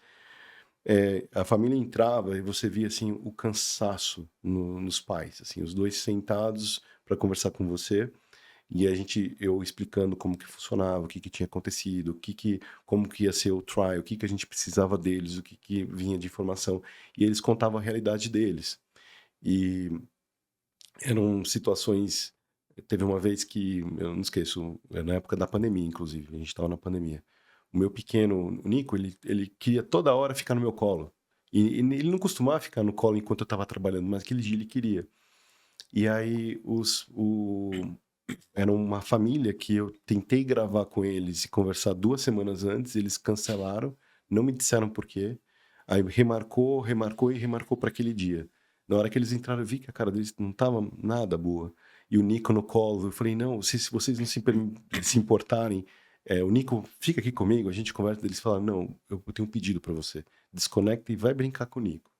A família entrava e você via assim o cansaço nos pais, assim, os dois sentados para conversar com você. E eu explicando como que funcionava, o que tinha acontecido, como que ia ser o trial, o que a gente precisava deles, o que vinha de informação. E eles contavam a realidade deles. E eram situações... Teve uma vez que, eu não esqueço, na época da pandemia, inclusive, a gente estava na pandemia. O meu pequeno, o Nico, ele queria toda hora ficar no meu colo. E ele não costumava ficar no colo enquanto eu estava trabalhando, mas aquele dia ele queria. E aí era uma família que eu tentei gravar com eles e conversar 2 semanas antes, eles cancelaram, não me disseram por quê. Aí remarcou para aquele dia. Na hora que eles entraram, eu vi que a cara deles não estava nada boa. E o Nico no colo, eu falei, não, se vocês não se importarem, o Nico fica aqui comigo, a gente conversa. Eles falaram, não, eu tenho um pedido para você. Desconecta e vai brincar com o Nico.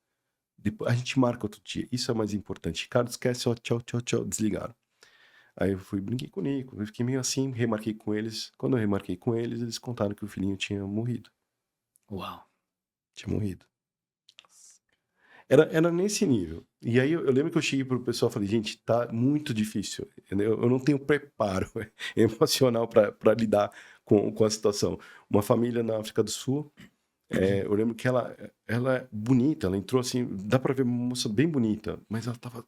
Depois, a gente marca outro dia. Isso é mais importante. Ricardo, esquece, ó, tchau, tchau, tchau. Desligaram. Aí eu brinquei com o Nico, eu fiquei meio assim, remarquei com eles. Quando eu remarquei com eles, eles contaram que o filhinho tinha morrido. Uau. Tinha morrido. Era nesse nível. E aí eu lembro que eu cheguei pro pessoal e falei, gente, tá muito difícil. Eu não tenho preparo emocional para lidar com a situação. Uma família na África do Sul, eu lembro que ela é bonita, ela entrou assim, dá para ver uma moça bem bonita, mas ela tava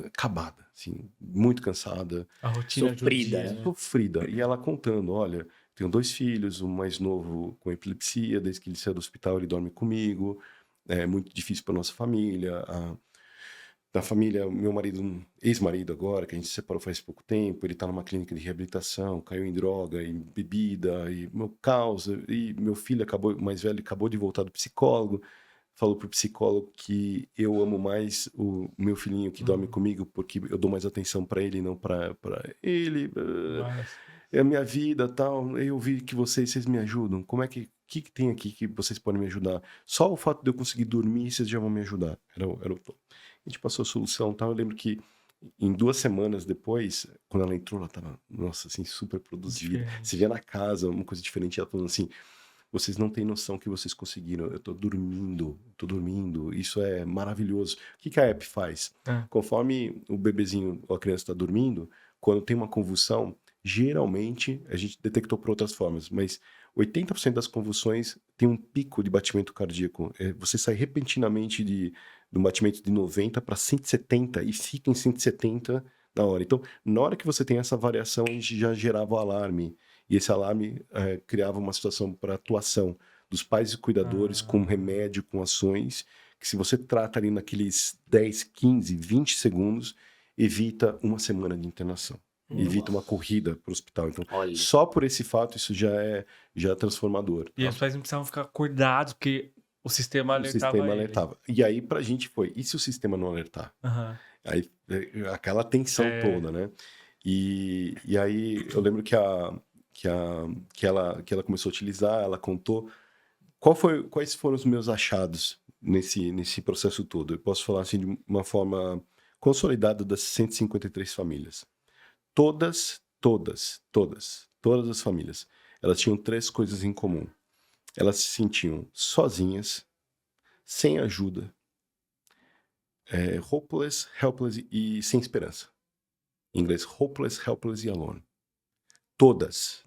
acabada, assim, muito cansada. A rotina Sofrida, judia, né? Sofrida. E ela contando, olha, tenho 2 filhos, o mais novo com epilepsia, desde que ele saiu do hospital ele dorme comigo, é muito difícil para nossa família. Da família, meu marido, ex-marido agora, que a gente se separou faz pouco tempo, ele tá numa clínica de reabilitação, caiu em droga, em bebida, e meu caos, e meu filho mais velho, acabou de voltar do psicólogo, falou pro psicólogo que eu amo mais o meu filhinho que dorme comigo porque eu dou mais atenção para ele, não para ele. É a minha vida, tal. Eu vi que vocês me ajudam. Como é que tem aqui que vocês podem me ajudar? Só o fato de eu conseguir dormir, vocês já vão me ajudar. Era o tom. A gente passou a solução, tal. Eu lembro que em 2 semanas depois, quando ela entrou, ela tava, nossa, assim, super produzida. Diferente. Se via na casa, uma coisa diferente, ela falando assim: vocês não têm noção que vocês conseguiram. Eu tô dormindo. Isso é maravilhoso. O que a app faz? Conforme o bebezinho ou a criança está dormindo, quando tem uma convulsão, geralmente a gente detectou por outras formas, mas 80% das convulsões tem um pico de batimento cardíaco. Você sai repentinamente de um batimento de 90 para 170 e fica em 170 na hora. Então, na hora que você tem essa variação, a gente já gerava o alarme. E esse alarme criava uma situação para atuação dos pais e cuidadores com remédio, com ações, que se você trata ali naqueles 10, 15, 20 segundos, evita uma semana de internação. Evita uma corrida para o hospital. Então, Olha. só por esse fato, isso já é transformador. E os pais não precisavam ficar acordados, porque o sistema alertava. E aí, pra gente foi, e se o sistema não alertar? Aí, aquela tensão toda, né? E aí, eu lembro que ela começou a utilizar, ela contou. Quais foram os meus achados nesse processo todo? Eu posso falar assim de uma forma consolidada das 153 famílias. Todas as famílias, elas tinham 3 coisas em comum. Elas se sentiam sozinhas, sem ajuda, hopeless, helpless e sem esperança. Em inglês, hopeless, helpless e alone. Todas.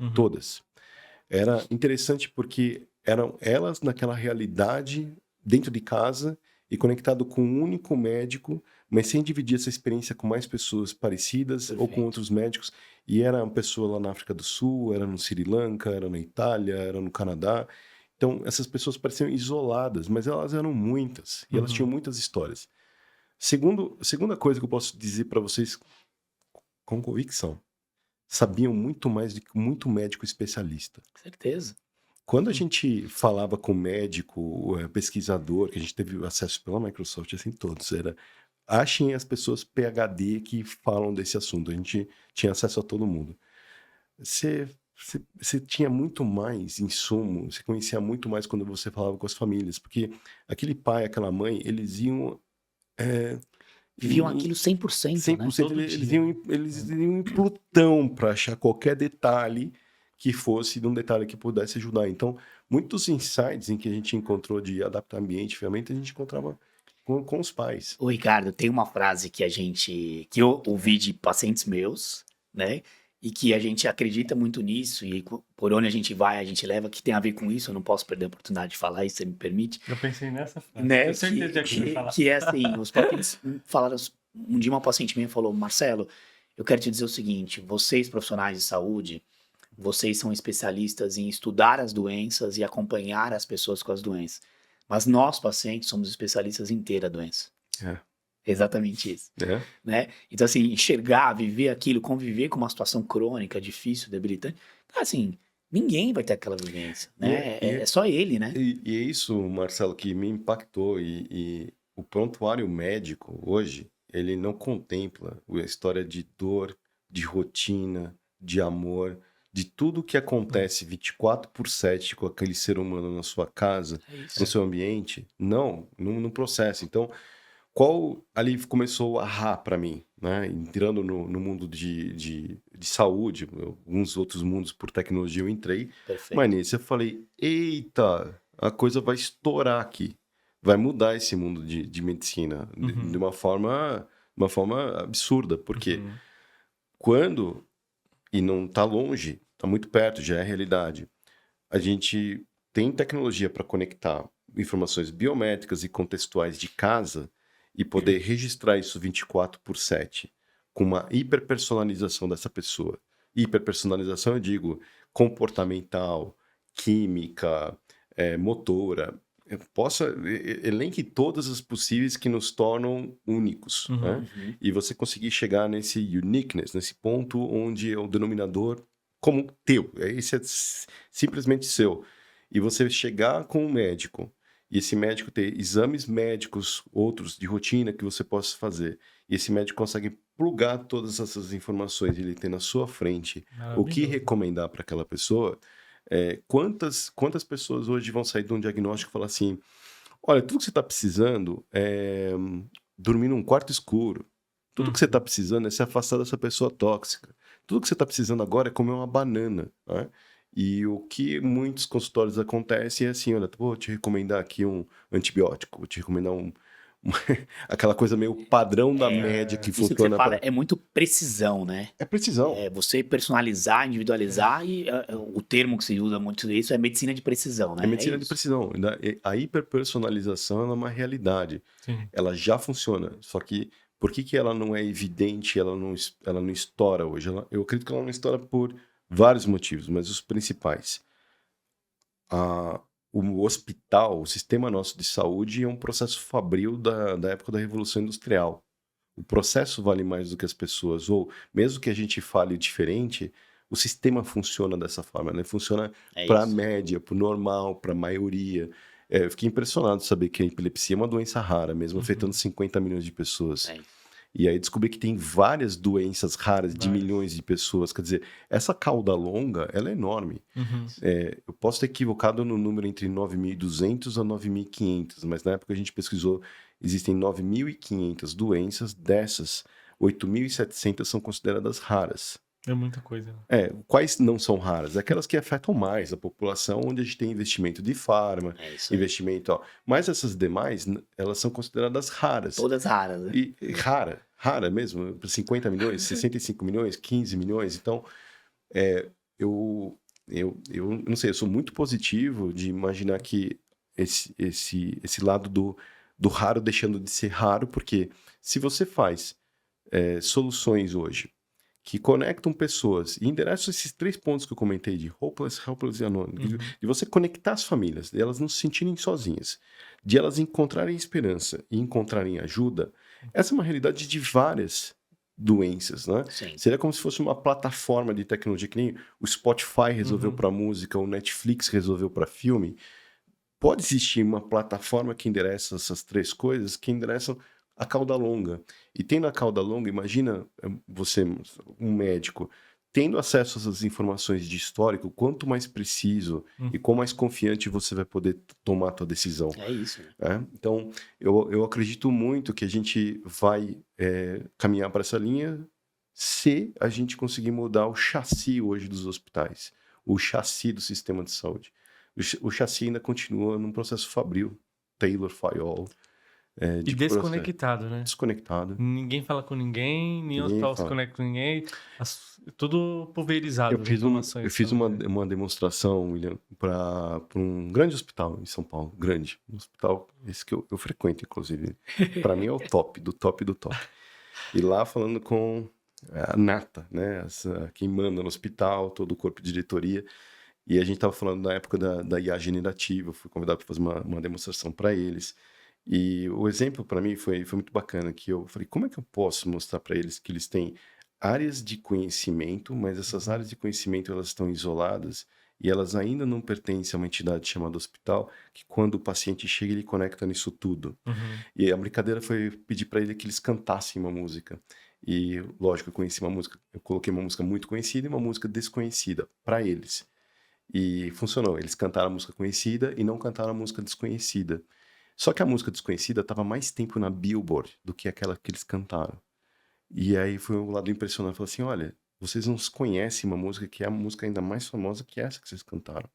era interessante porque eram elas naquela realidade dentro de casa e conectado com um único médico, mas sem dividir essa experiência com mais pessoas parecidas ou com Perfeito. outros médicos. E era uma pessoa lá na África do Sul, era no Sri Lanka, era na Itália, era no Canadá. Então, essas pessoas pareciam isoladas, mas elas eram muitas e elas tinham muitas histórias. Segunda coisa que eu posso dizer para vocês com convicção, sabiam muito mais do que muito médico especialista. Certeza. Quando a gente falava com médico, pesquisador, que a gente teve acesso pela Microsoft, assim, todos, achem as pessoas PhD que falam desse assunto. A gente tinha acesso a todo mundo. Você tinha muito mais insumo, você conhecia muito mais quando você falava com as famílias, porque aquele pai, aquela mãe, eles iam... Viviam em- aquilo 100%, 100%, né? eles iam em Plutão para achar qualquer detalhe que fosse de um detalhe que pudesse ajudar. Então, muitos insights em que a gente encontrou de adaptar ambiente, ferramenta, a gente encontrava com os pais. Ô, Ricardo, tem uma frase que eu ouvi de pacientes meus, né? E que a gente acredita muito nisso, e por onde a gente vai, a gente leva, que tem a ver com isso. Eu não posso perder a oportunidade de falar isso, você me permite? Eu pensei nessa frase. Né? Eu certeza que você vai falar. Que é assim, os pacientes falaram, um dia uma paciente minha falou, Marcelo, eu quero te dizer o seguinte, vocês profissionais de saúde, vocês são especialistas em estudar as doenças e acompanhar as pessoas com as doenças, mas nós pacientes somos especialistas em ter a doença. É. Exatamente isso, Né? né? Então assim, enxergar, viver aquilo, conviver com uma situação crônica, difícil, debilitante, assim, ninguém vai ter aquela vivência, né? É só ele, né? E é isso, Marcelo, que me impactou. E o prontuário médico, hoje, ele não contempla a história de dor, de rotina, de amor, de tudo que acontece 24/7 com aquele ser humano na sua casa, É no isso. seu ambiente. Não processa. Então, qual ali começou a errar para mim, né? Entrando no mundo de saúde, alguns outros mundos por tecnologia eu entrei, Perfeito. mas nesse eu falei, eita, a coisa vai estourar aqui, vai mudar esse mundo de medicina de uma forma absurda, porque quando, e não está longe, está muito perto, já é realidade, a gente tem tecnologia para conectar informações biométricas e contextuais de casa e poder registrar isso 24/7 com uma hiperpersonalização dessa pessoa. Hiperpersonalização, eu digo, comportamental, química, motora. Elenque todas as possíveis que nos tornam únicos, né? Uhum. E você conseguir chegar nesse uniqueness, nesse ponto onde é o denominador como teu, esse é simplesmente seu. E você chegar com um médico, e esse médico ter exames médicos, outros de rotina que você possa fazer, e esse médico consegue plugar todas essas informações, ele tem na sua frente o que Maravilhoso. recomendar para aquela pessoa. Quantas pessoas hoje vão sair de um diagnóstico e falar assim, olha, tudo que você está precisando é dormir num quarto escuro, tudo que você está precisando é se afastar dessa pessoa tóxica, tudo que você está precisando agora é comer uma banana, né? E o que muitos consultórios acontece é assim, olha, vou te recomendar aqui um antibiótico, vou te recomendar aquela coisa meio padrão da média que Isso que você funciona fala é muito precisão, né? É precisão. É você personalizar, individualizar e o termo que se usa muito isso é medicina de precisão, né? É medicina de isso. precisão. A hiperpersonalização ela é uma realidade. Sim. Ela já funciona. Só que por que ela não é evidente, ela não estoura hoje? Eu acredito que ela não estoura por vários motivos, mas os principais. O hospital, o sistema nosso de saúde é um processo fabril da época da Revolução Industrial. O processo vale mais do que as pessoas, ou mesmo que a gente fale diferente, o sistema funciona dessa forma, né? Funciona para a isso. média, para o normal, para a maioria. Eu fiquei impressionado de saber que a epilepsia é uma doença rara, mesmo afetando 50 milhões de pessoas. É isso. E aí descobri que tem várias doenças raras de Várias. milhões de pessoas. Quer dizer, essa cauda longa, ela é enorme. Eu posso ter equivocado no número entre 9.200 a 9.500, mas na época a gente pesquisou, existem 9.500 doenças, dessas, 8.700 são consideradas raras. É muita coisa. Né? Quais não são raras? Aquelas que afetam mais a população, onde a gente tem investimento de farma, É isso aí. investimento... Mas essas demais, elas são consideradas raras. Todas raras, né? E rara mesmo, 50 milhões, 65 milhões, 15 milhões. Então, eu eu não sei, eu sou muito positivo de imaginar que esse lado do raro deixando de ser raro, porque se você faz soluções hoje que conectam pessoas e endereçam esses 3 pontos que eu comentei de hopeless, helpless e anonymous, de você conectar as famílias, de elas não se sentirem sozinhas, de elas encontrarem esperança e encontrarem ajuda, essa é uma realidade de várias doenças, né? Sim. Seria como se fosse uma plataforma de tecnologia que nem o Spotify resolveu para música, o Netflix resolveu para filme. Pode existir uma plataforma que endereça essas 3 coisas, que endereçam a cauda longa. E tendo a cauda longa, imagina você, um médico, tendo acesso a essas informações de histórico, quanto mais preciso e quão mais confiante você vai poder tomar a tua decisão. É isso. Né? Então, eu acredito muito que a gente vai caminhar para essa linha se a gente conseguir mudar o chassi hoje dos hospitais, o chassi do sistema de saúde. O chassi ainda continua num processo fabril, Taylor Fayol. E desconectado, né? Desconectado. Ninguém fala com ninguém, nenhum hospital se conecta com ninguém. Tudo pulverizado. Eu fiz uma demonstração, William, para um grande hospital em São Paulo. Grande. Um hospital, esse que eu frequento, inclusive. Para mim é o top, do top do top. E lá falando com a nata, né? Quem manda no hospital, todo o corpo de diretoria. E a gente estava falando na época da IA generativa. Eu fui convidado para fazer uma demonstração para eles. E o exemplo para mim foi muito bacana, que eu falei, como é que eu posso mostrar para eles que eles têm áreas de conhecimento, mas essas áreas de conhecimento elas estão isoladas e elas ainda não pertencem a uma entidade chamada hospital, que quando o paciente chega ele conecta nisso tudo. E a brincadeira foi pedir para ele que eles cantassem uma música. E lógico, eu coloquei uma música muito conhecida e uma música desconhecida para eles. E funcionou, eles cantaram a música conhecida e não cantaram a música desconhecida. Só que a música desconhecida estava mais tempo na Billboard do que aquela que eles cantaram. E aí foi um lado impressionante. Falei assim, olha, vocês não conhecem uma música que é a música ainda mais famosa que essa que vocês cantaram.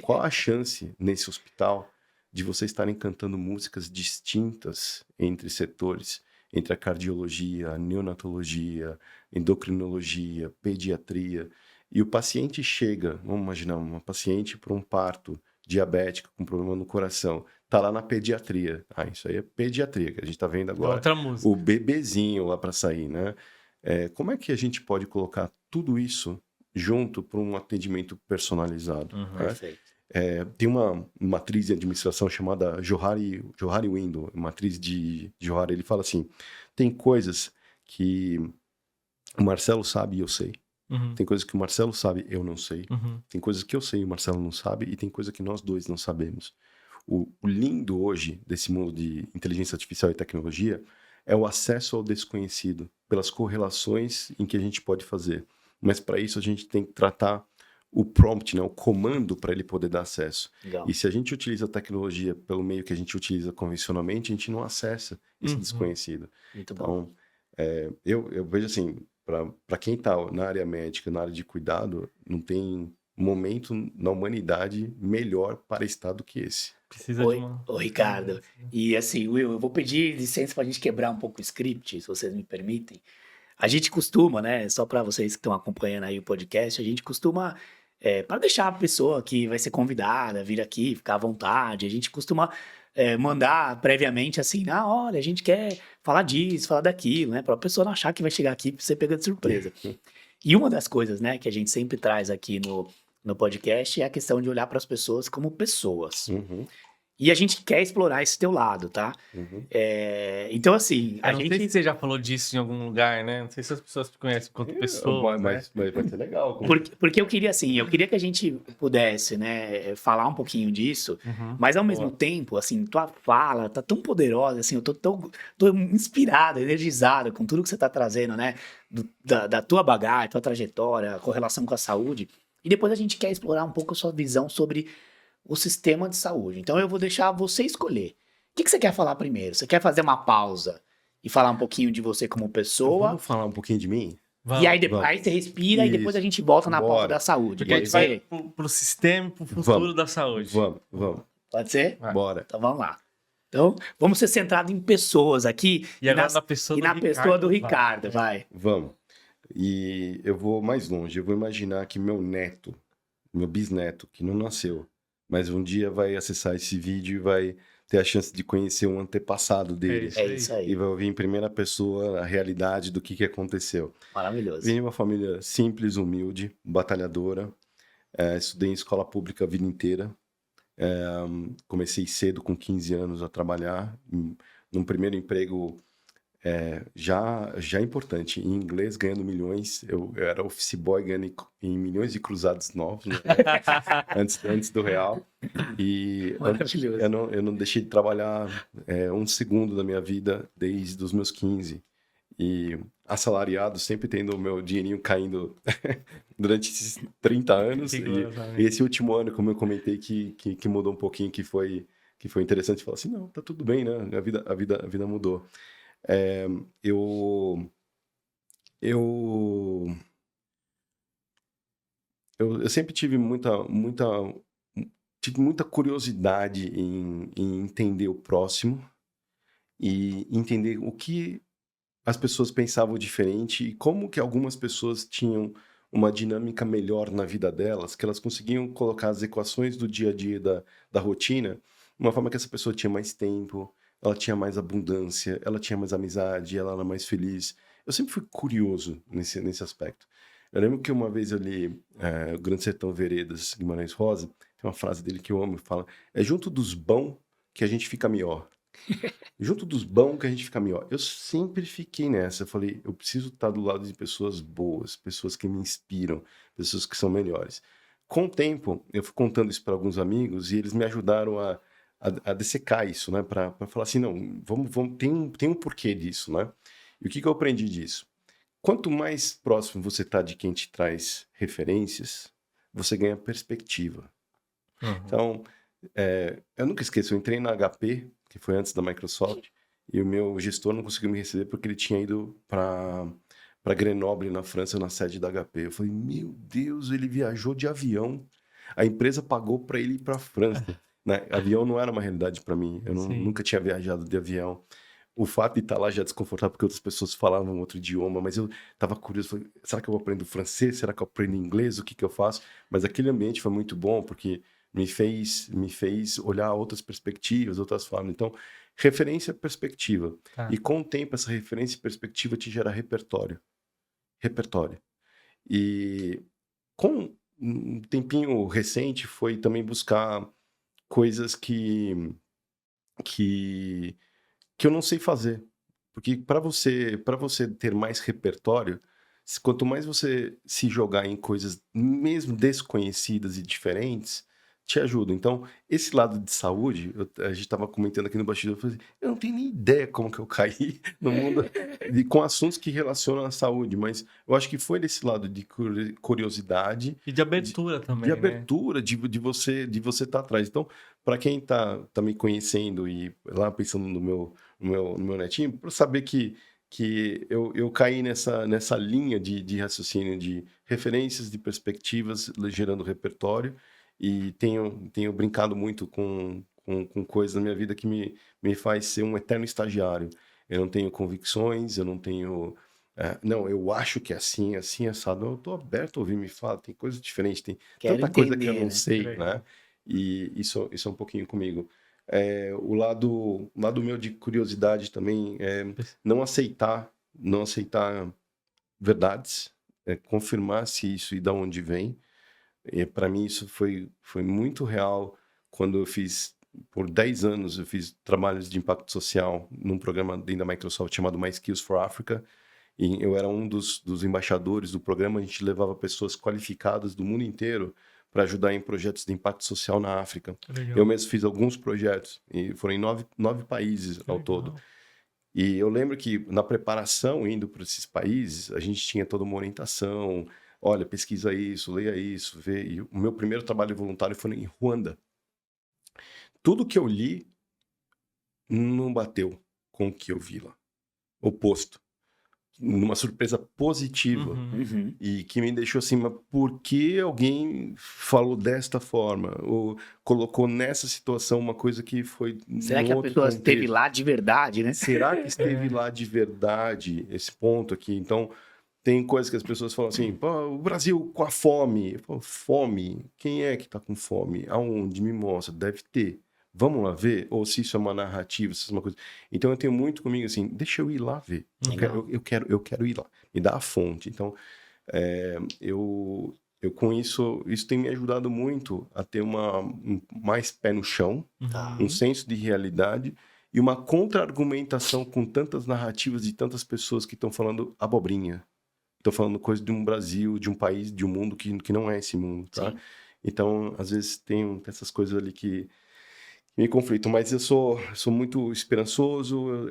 Qual a chance nesse hospital de vocês estarem cantando músicas distintas entre setores? Entre a cardiologia, a neonatologia, endocrinologia, pediatria. E o paciente chega, vamos imaginar, uma paciente para um parto diabética com problema no coração, tá lá na pediatria. Isso aí é pediatria, que a gente tá vendo agora. Outra música. O bebezinho lá para sair, né? Como é que a gente pode colocar tudo isso junto para um atendimento personalizado? Né? Perfeito. Tem uma matriz de administração chamada Johari Window, matriz de Johari. Ele fala assim, tem coisas que o Marcelo sabe e eu sei. Tem coisas que o Marcelo sabe, eu não sei. Tem coisas que eu sei e o Marcelo não sabe. E tem coisas que nós dois não sabemos. O lindo hoje desse mundo de inteligência artificial e tecnologia é o acesso ao desconhecido, pelas correlações em que a gente pode fazer. Mas para isso a gente tem que tratar o prompt, né, o comando para ele poder dar acesso. Legal. E se a gente utiliza a tecnologia pelo meio que a gente utiliza convencionalmente, a gente não acessa esse desconhecido. Muito bom. Então, eu vejo assim, para quem está na área médica, na área de cuidado, não tem momento na humanidade melhor para estar do que esse. Precisa de uma... Ô, Ricardo, e assim, Will, eu vou pedir licença para a gente quebrar um pouco o script, se vocês me permitem. A gente costuma, né, só para vocês que estão acompanhando aí o podcast, a gente costuma, para deixar a pessoa que vai ser convidada vir aqui, ficar à vontade, a gente costuma mandar previamente assim, olha, a gente quer falar disso, falar daquilo, né, para a pessoa não achar que vai chegar aqui para você pegar de surpresa. E uma das coisas, né, que a gente sempre traz aqui no podcast é a questão de olhar para as pessoas como pessoas. E a gente quer explorar esse teu lado, tá? Então, assim, não sei se você já falou disso em algum lugar, né? Não sei se as pessoas te conhecem enquanto pessoa. Mas vai ser legal. Porque eu queria, assim, que a gente pudesse, né, falar um pouquinho disso, mas ao mesmo tempo, assim, tua fala tá tão poderosa, assim, eu tô inspirado, energizado com tudo que você tá trazendo, né? Da tua bagagem, tua trajetória, a correlação com a saúde. E depois a gente quer explorar um pouco a sua visão sobre o sistema de saúde. Então eu vou deixar você escolher. O que você quer falar primeiro? Você quer fazer uma pausa e falar um pouquinho de você como pessoa? Vamos falar um pouquinho de mim? E aí você respira e depois a gente volta na pausa da saúde. Porque a gente vai pro sistema e pro futuro da saúde. Vamos. Pode ser? Bora. Então vamos lá. Então, vamos ser centrados em pessoas aqui. E agora na pessoa do Ricardo, vai. Vamos. E eu vou mais longe. Eu vou imaginar que meu neto meu bisneto, que não nasceu, mas um dia vai acessar esse vídeo e vai ter a chance de conhecer um antepassado dele. isso É aí. isso E aí. vai ouvir em primeira pessoa a realidade do que aconteceu. Maravilhoso. Vim de uma família simples, humilde, batalhadora. Estudei em escola pública a vida inteira. Comecei cedo, com 15 anos, a trabalhar. Num primeiro emprego já importante, em inglês, ganhando milhões. Eu era office boy ganhando em milhões de cruzados novos, né? antes do real. E Maravilhoso. eu não deixei de trabalhar um segundo da minha vida desde os meus 15. E assalariado, sempre tendo o meu dinheirinho caindo durante esses 30 anos. Que E gozamento. esse último ano, como eu comentei, que mudou um pouquinho, que foi interessante falar assim, não, tá tudo bem, né? A vida mudou. Eu sempre tive muita curiosidade em entender o próximo e entender o que as pessoas pensavam diferente e como que algumas pessoas tinham uma dinâmica melhor na vida delas, que elas conseguiam colocar as equações do dia a dia da rotina, de uma forma que essa pessoa tinha mais tempo, ela tinha mais abundância, ela tinha mais amizade, ela era mais feliz. Eu sempre fui curioso nesse aspecto. Eu lembro que uma vez eu li O Grande Sertão Veredas, Guimarães Rosa, tem uma frase dele que eu amo, fala, é junto dos bons que a gente fica melhor. Junto dos bons que a gente fica melhor. Eu sempre fiquei nessa. Eu falei, eu preciso estar do lado de pessoas boas, pessoas que me inspiram, pessoas que são melhores. Com o tempo, eu fui contando isso para alguns amigos e eles me ajudaram a dessecar isso, né? Para falar assim, não, vamos, tem um porquê disso, né? E o que eu aprendi disso? Quanto mais próximo você está de quem te traz referências, você ganha perspectiva. Uhum. Então, eu nunca esqueço, eu entrei na HP, que foi antes da Microsoft, e o meu gestor não conseguiu me receber porque ele tinha ido para Grenoble, na França, na sede da HP. Eu falei, meu Deus, ele viajou de avião, a empresa pagou para ele ir para a França. Né? Avião não era uma realidade para mim, eu Sim. nunca tinha viajado de avião. O fato de estar lá já é desconfortável porque outras pessoas falavam outro idioma, mas eu estava curioso, falei, será que eu aprendo francês? Será que eu aprendo inglês? O que eu faço? Mas aquele ambiente foi muito bom porque me fez olhar outras perspectivas, outras formas. Então, referência é perspectiva. Tá. E com o tempo, essa referência e perspectiva te gera repertório. Repertório. E com um tempinho recente foi também buscar coisas que eu não sei fazer. Porque para você ter mais repertório, quanto mais você se jogar em coisas mesmo desconhecidas e diferentes, te ajuda. Então, esse lado de saúde, a gente estava comentando aqui no bastidor, eu falei, eu não tenho nem ideia como que eu caí no mundo com assuntos que relacionam à saúde, mas eu acho que foi desse lado de curiosidade, E de abertura também, de né? abertura, de você estar atrás. Então, para quem tá me conhecendo e lá pensando no meu netinho, para saber que eu caí nessa linha de raciocínio de referências, de perspectivas, gerando repertório, e tenho brincado muito com coisas na minha vida que me faz ser um eterno estagiário. Eu não tenho convicções, eu não tenho... não, eu acho que é assim, assado. Eu estou aberto a ouvir, me fala, tem coisa diferente, tem Quero tanta coisa que eu entender, não né? sei, Legal. né? E isso é um pouquinho comigo. O lado meu de curiosidade também é não aceitar verdades, confirmar se isso e de onde vem. Para mim isso foi muito real quando eu fiz, por 10 anos, eu fiz trabalhos de impacto social num programa dentro da Microsoft chamado My Skills for Africa. E eu era um dos embaixadores do programa. A gente levava pessoas qualificadas do mundo inteiro para ajudar em projetos de impacto social na África. Legal. Eu mesmo fiz alguns projetos, e foram em 9 países ao todo. E eu lembro que na preparação, indo para esses países, a gente tinha toda uma orientação. Olha, pesquisa isso, leia isso, vê. E o meu primeiro trabalho voluntário foi em Ruanda. Tudo que eu li não bateu com o que eu vi lá. Oposto. Numa surpresa positiva. Uhum. Uhum. E que me deixou assim, mas por que alguém falou desta forma? Ou colocou nessa situação uma coisa que foi Será num que a outro pessoa contexto? esteve lá de verdade, né? Será que esteve lá de verdade esse ponto aqui? Então, Tem coisas que as pessoas falam assim, pô, o Brasil com a fome. Eu falo, fome? Quem é que tá com fome? Aonde? Me mostra. Deve ter. Vamos lá ver? Ou se isso é uma narrativa, se isso é uma coisa... Então eu tenho muito comigo assim, deixa eu ir lá ver. Eu quero ir lá. Me dá a fonte. Então, eu com isso tem me ajudado muito a ter mais pé no chão, Tá. um senso de realidade e uma contra-argumentação com tantas narrativas de tantas pessoas que estão falando abobrinha. Estão falando coisa de um Brasil, de um país, de um mundo que não é esse mundo, tá? Sim. Então, às vezes, tem essas coisas ali que me conflitam. Mas eu sou muito esperançoso,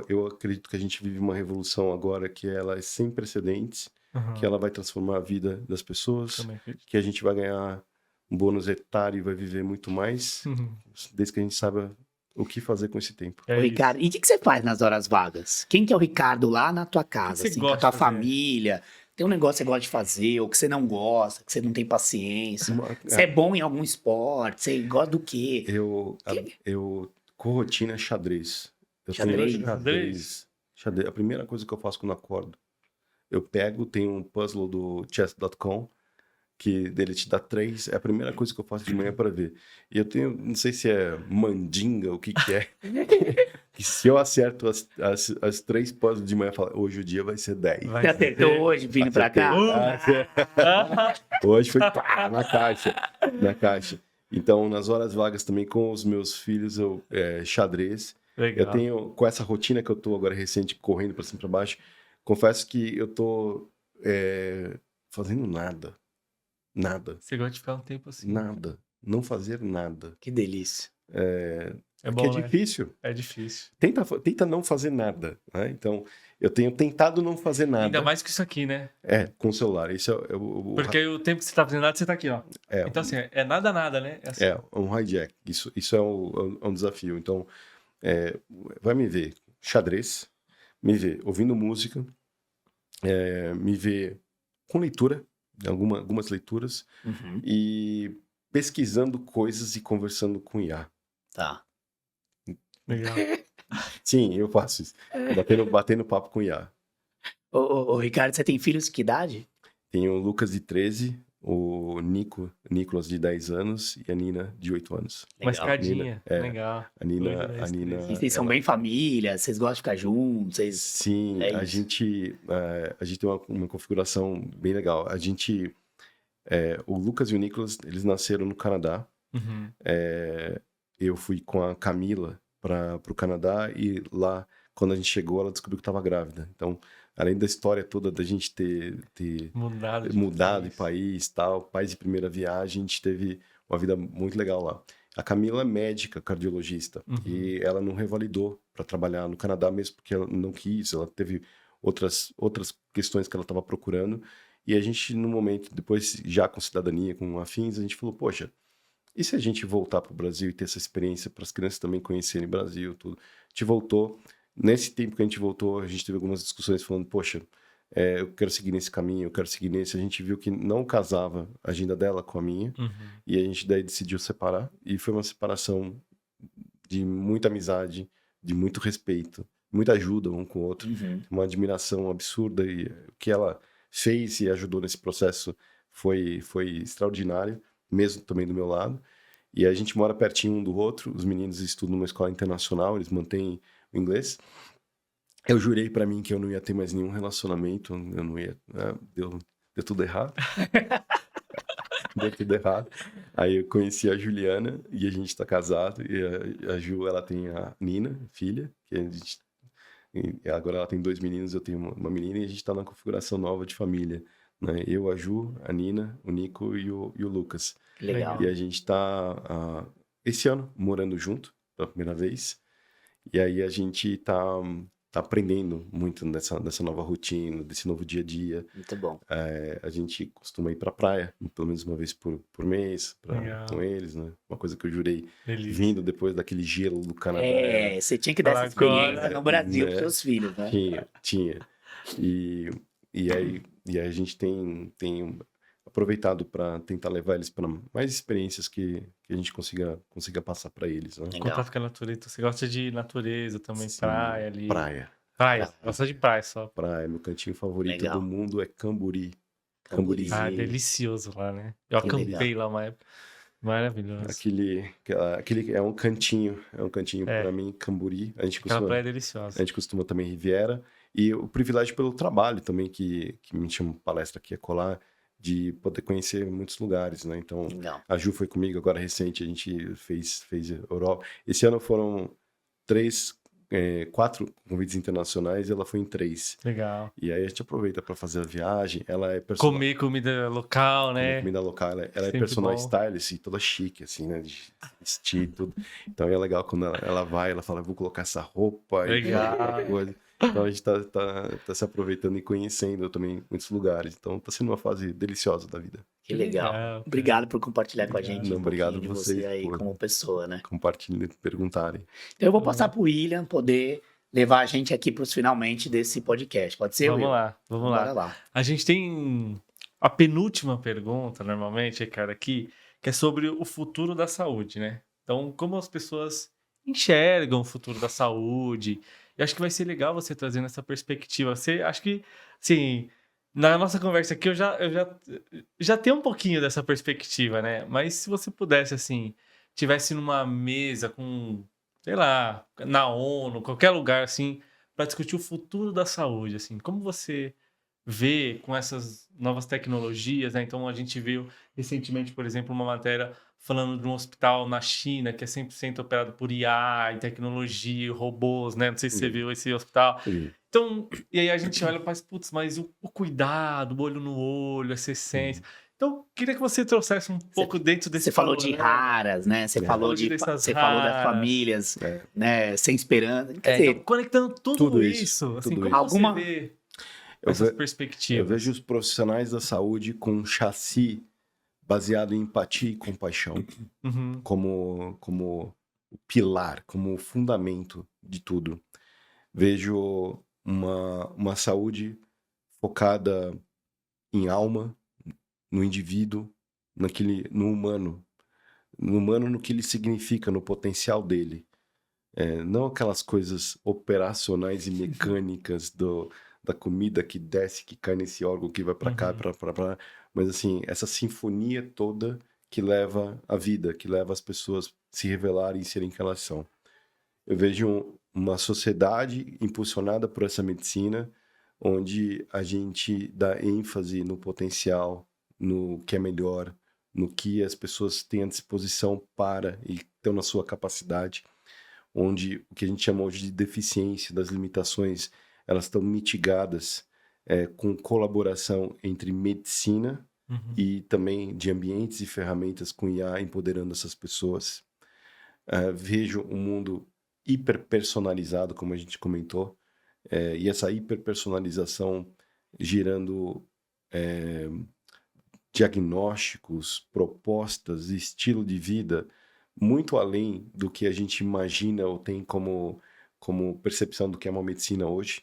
eu acredito que a gente vive uma revolução agora que ela é sem precedentes, que ela vai transformar a vida das pessoas, Também acredito. que a gente vai ganhar um bônus etário e vai viver muito mais, desde que a gente saiba o que fazer com esse tempo. Ô, Ricardo, e o que você faz nas horas vagas? Quem que é o Ricardo lá na tua casa, você assim, gosta com a tua de fazer? família? Tem um negócio que você gosta de fazer, ou que você não gosta, que você não tem paciência? Você é bom em algum esporte? Você gosta do quê? Eu com rotina xadrez. Eu Xadrez? tenho xadrez. A primeira coisa que eu faço quando acordo, eu tenho um puzzle do chess.com, que dele te dá 3, é a primeira coisa que eu faço de manhã para ver. E eu tenho, não sei se é mandinga, o que é, que se eu acerto as 3 puzzles de manhã, eu falo, hoje o dia vai ser 10. Vai Você acertou hoje, vindo pra cá? Hoje foi pá, na caixa. Então, nas horas vagas também com os meus filhos, xadrez. Legal. Eu tenho, com essa rotina que eu tô agora recente, correndo para cima e para baixo, confesso que eu tô fazendo nada. Você gosta de ficar um tempo assim. Nada. Não fazer nada. Que delícia. É Que bom, é né? difícil. É difícil. Tenta não fazer nada, né? Então, eu tenho tentado não fazer nada. Ainda mais que isso aqui, né? Com o celular. Isso é o Porque o tempo que você tá fazendo nada, você tá aqui, ó. Então, assim, é nada, né? É assim. um hijack. Isso é um desafio. Então, vai me ver xadrez, me ver ouvindo música, me ver com leitura, algumas leituras, Uhum. e pesquisando coisas e conversando com IA. Tá. Legal. Sim, eu faço isso. Batendo papo com IA. Ô, Ricardo, você tem filhos que idade? Tenho o Lucas de 13, o Nicolas de 10 anos e a Nina de 8 anos. Uma Legal. escadinha. É. Legal. A Nina... 8, 10, 13. E vocês são bem família, vocês gostam de ficar juntos, vocês... Sim, É a isso. gente tem uma configuração bem legal. O Lucas e o Nicolas, eles nasceram no Canadá. Uhum. Eu fui com a Camila para o Canadá e lá, quando a gente chegou, ela descobriu que estava grávida. Então, além da história toda da gente ter mudado de país, tal, pais de primeira viagem, a gente teve uma vida muito legal lá. A Camila é médica, cardiologista, e ela não revalidou para trabalhar no Canadá mesmo porque ela não quis, ela teve outras questões que ela estava procurando. E a gente, no momento, depois já com cidadania, com afins, a gente falou, poxa, e se a gente voltar para o Brasil e ter essa experiência para as crianças também conhecerem o Brasil, tudo? A gente voltou. Nesse tempo que a gente voltou, a gente teve algumas discussões falando, poxa, eu quero seguir nesse caminho, eu quero seguir nesse. A gente viu que não casava a agenda dela com a minha, e a gente daí decidiu separar. E foi uma separação de muita amizade, de muito respeito, muita ajuda um com o outro, uma admiração absurda. E o que ela fez e ajudou nesse processo foi extraordinário, mesmo também do meu lado. E a gente mora pertinho um do outro, os meninos estudam numa escola internacional, eles mantêm o inglês. Eu jurei pra mim que eu não ia ter mais nenhum relacionamento, eu não ia... Deu tudo errado. Deu tudo errado. Aí eu conheci a Juliana e a gente tá casado, e a Ju, ela tem a Nina, filha, que agora ela tem 2 meninos, eu tenho uma menina, e a gente tá na configuração nova de família, né? Eu, a Ju, a Nina, o Nico e o Lucas. Legal. E a gente tá, esse ano, morando junto, pela primeira vez. E aí a gente tá aprendendo muito dessa nova rotina, desse novo dia a dia. Muito bom. A gente costuma ir pra praia, pelo menos uma vez por mês, Legal. com eles, né? Uma coisa que eu jurei, Delícia. vindo depois daquele gelo do Canadá. Você tinha que dar essa Agora, experiência no Brasil né? pros seus filhos, né? Tinha. E aí a gente tem aproveitado para tentar levar eles para mais experiências que a gente consiga passar para eles, né? Legal. Contato com a natureza. Você gosta de natureza também, Sim, praia ali. Praia. Praia, gosta de praia só. Praia, meu cantinho favorito Legal. do mundo é Camburi. Camburi. Ah, é Camburizinho. delicioso lá, né? Eu Que acampei legal. lá uma época. Maravilhoso. Aquele é um cantinho É. para mim, Camburi. Aquela praia é deliciosa. A gente costuma também Riviera. E o privilégio pelo trabalho também, que me chama palestra aqui a colar, de poder conhecer muitos lugares, né? Então, Legal. a Ju foi comigo agora recente, a gente fez Europa. Esse ano foram 4 convites internacionais e ela foi em 3. Legal. E aí a gente aproveita para fazer a viagem. Ela é Comer comida local, né? comida local, ela é Sempre personal bom. stylist, e toda chique, assim, né? De vestir e tudo. Então é legal quando ela vai, ela fala, vou colocar essa roupa e Legal. outra coisa. Então a gente tá se aproveitando e conhecendo também muitos lugares. Então tá sendo uma fase deliciosa da vida. Que legal. cara. Obrigado por compartilhar com a gente. Não, um obrigado pouquinho de vocês você aí por- como pessoa, né? Compartilhem e perguntarem. Então eu vou passar pro William poder levar a gente aqui pros finalmente desse podcast. Pode ser, Vamos Will? lá, vamos Bora lá. lá. A gente tem a penúltima pergunta, normalmente, cara, aqui, que é sobre o futuro da saúde, né? Então, como as pessoas enxergam o futuro da saúde? E acho que vai ser legal você trazendo essa perspectiva. Você acho que, assim, na nossa conversa aqui, eu já tenho um pouquinho dessa perspectiva, né? Mas se você pudesse, assim, tivesse numa mesa com, sei lá, na ONU, qualquer lugar, assim, para discutir o futuro da saúde, assim, como você vê com essas novas tecnologias, né? Então a gente viu recentemente, por exemplo, uma matéria falando de um hospital na China que é 100% operado por IA e tecnologia, e robôs, né? Não sei se você viu esse hospital. E- Então, e aí a gente olha e faz, putz, mas o cuidado, o olho no olho, essa essência. Então, queria que você trouxesse um pouco dentro desse Você falou de panorama. raras, né? Você É. falou Dessas você falou das raras. famílias, É. né? Sem esperança. Quer dizer, Então, conectando tudo, tudo isso, isso, assim, tudo como isso. Alguma- você vê Eu, essas ve- perspectivas? eu vejo os profissionais da saúde com um chassi baseado em empatia e compaixão. Uhum. como o pilar, como o fundamento de tudo. Vejo uma saúde focada em alma, no indivíduo, no humano no que ele significa, no potencial dele. Não aquelas coisas operacionais e mecânicas da comida que desce, que cai nesse órgão, que vai para cá, Uhum. mas assim, essa sinfonia toda que leva a vida, que leva as pessoas a se revelarem e serem quem elas são. Eu vejo uma sociedade impulsionada por essa medicina, onde a gente dá ênfase no potencial, no que é melhor, no que as pessoas têm à disposição para e estão na sua capacidade, onde o que a gente chama hoje de deficiência, das limitações, elas estão mitigadas com colaboração entre medicina Uhum. e também de ambientes e ferramentas com IA empoderando essas pessoas. Vejo um mundo hiperpersonalizado, como a gente comentou, e essa hiperpersonalização gerando diagnósticos, propostas, estilo de vida muito além do que a gente imagina ou tem como percepção do que é uma medicina hoje,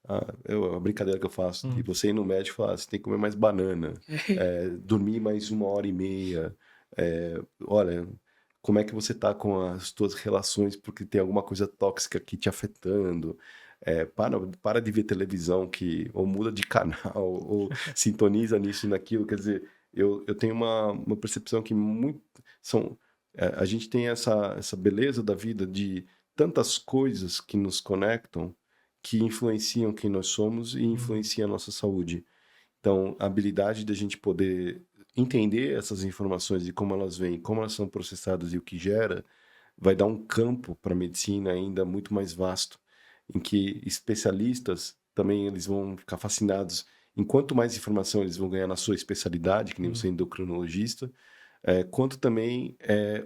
a brincadeira que eu faço, de você ir no médico e falar, você tem que comer mais banana, dormir mais 1h30, olha, como é que você tá com as tuas relações porque tem alguma coisa tóxica aqui te afetando, para de ver televisão, ou muda de canal, ou sintoniza nisso e naquilo, quer dizer, eu tenho uma percepção que a gente tem essa beleza da vida de tantas coisas que nos conectam, que influenciam quem nós somos e influenciam a nossa saúde. Então, a habilidade da gente poder entender essas informações e como elas vêm, como elas são processadas e o que gera, vai dar um campo para a medicina ainda muito mais vasto, em que especialistas também eles vão ficar fascinados. Enquanto mais informação eles vão ganhar na sua especialidade, que nem você é endocrinologista, quanto também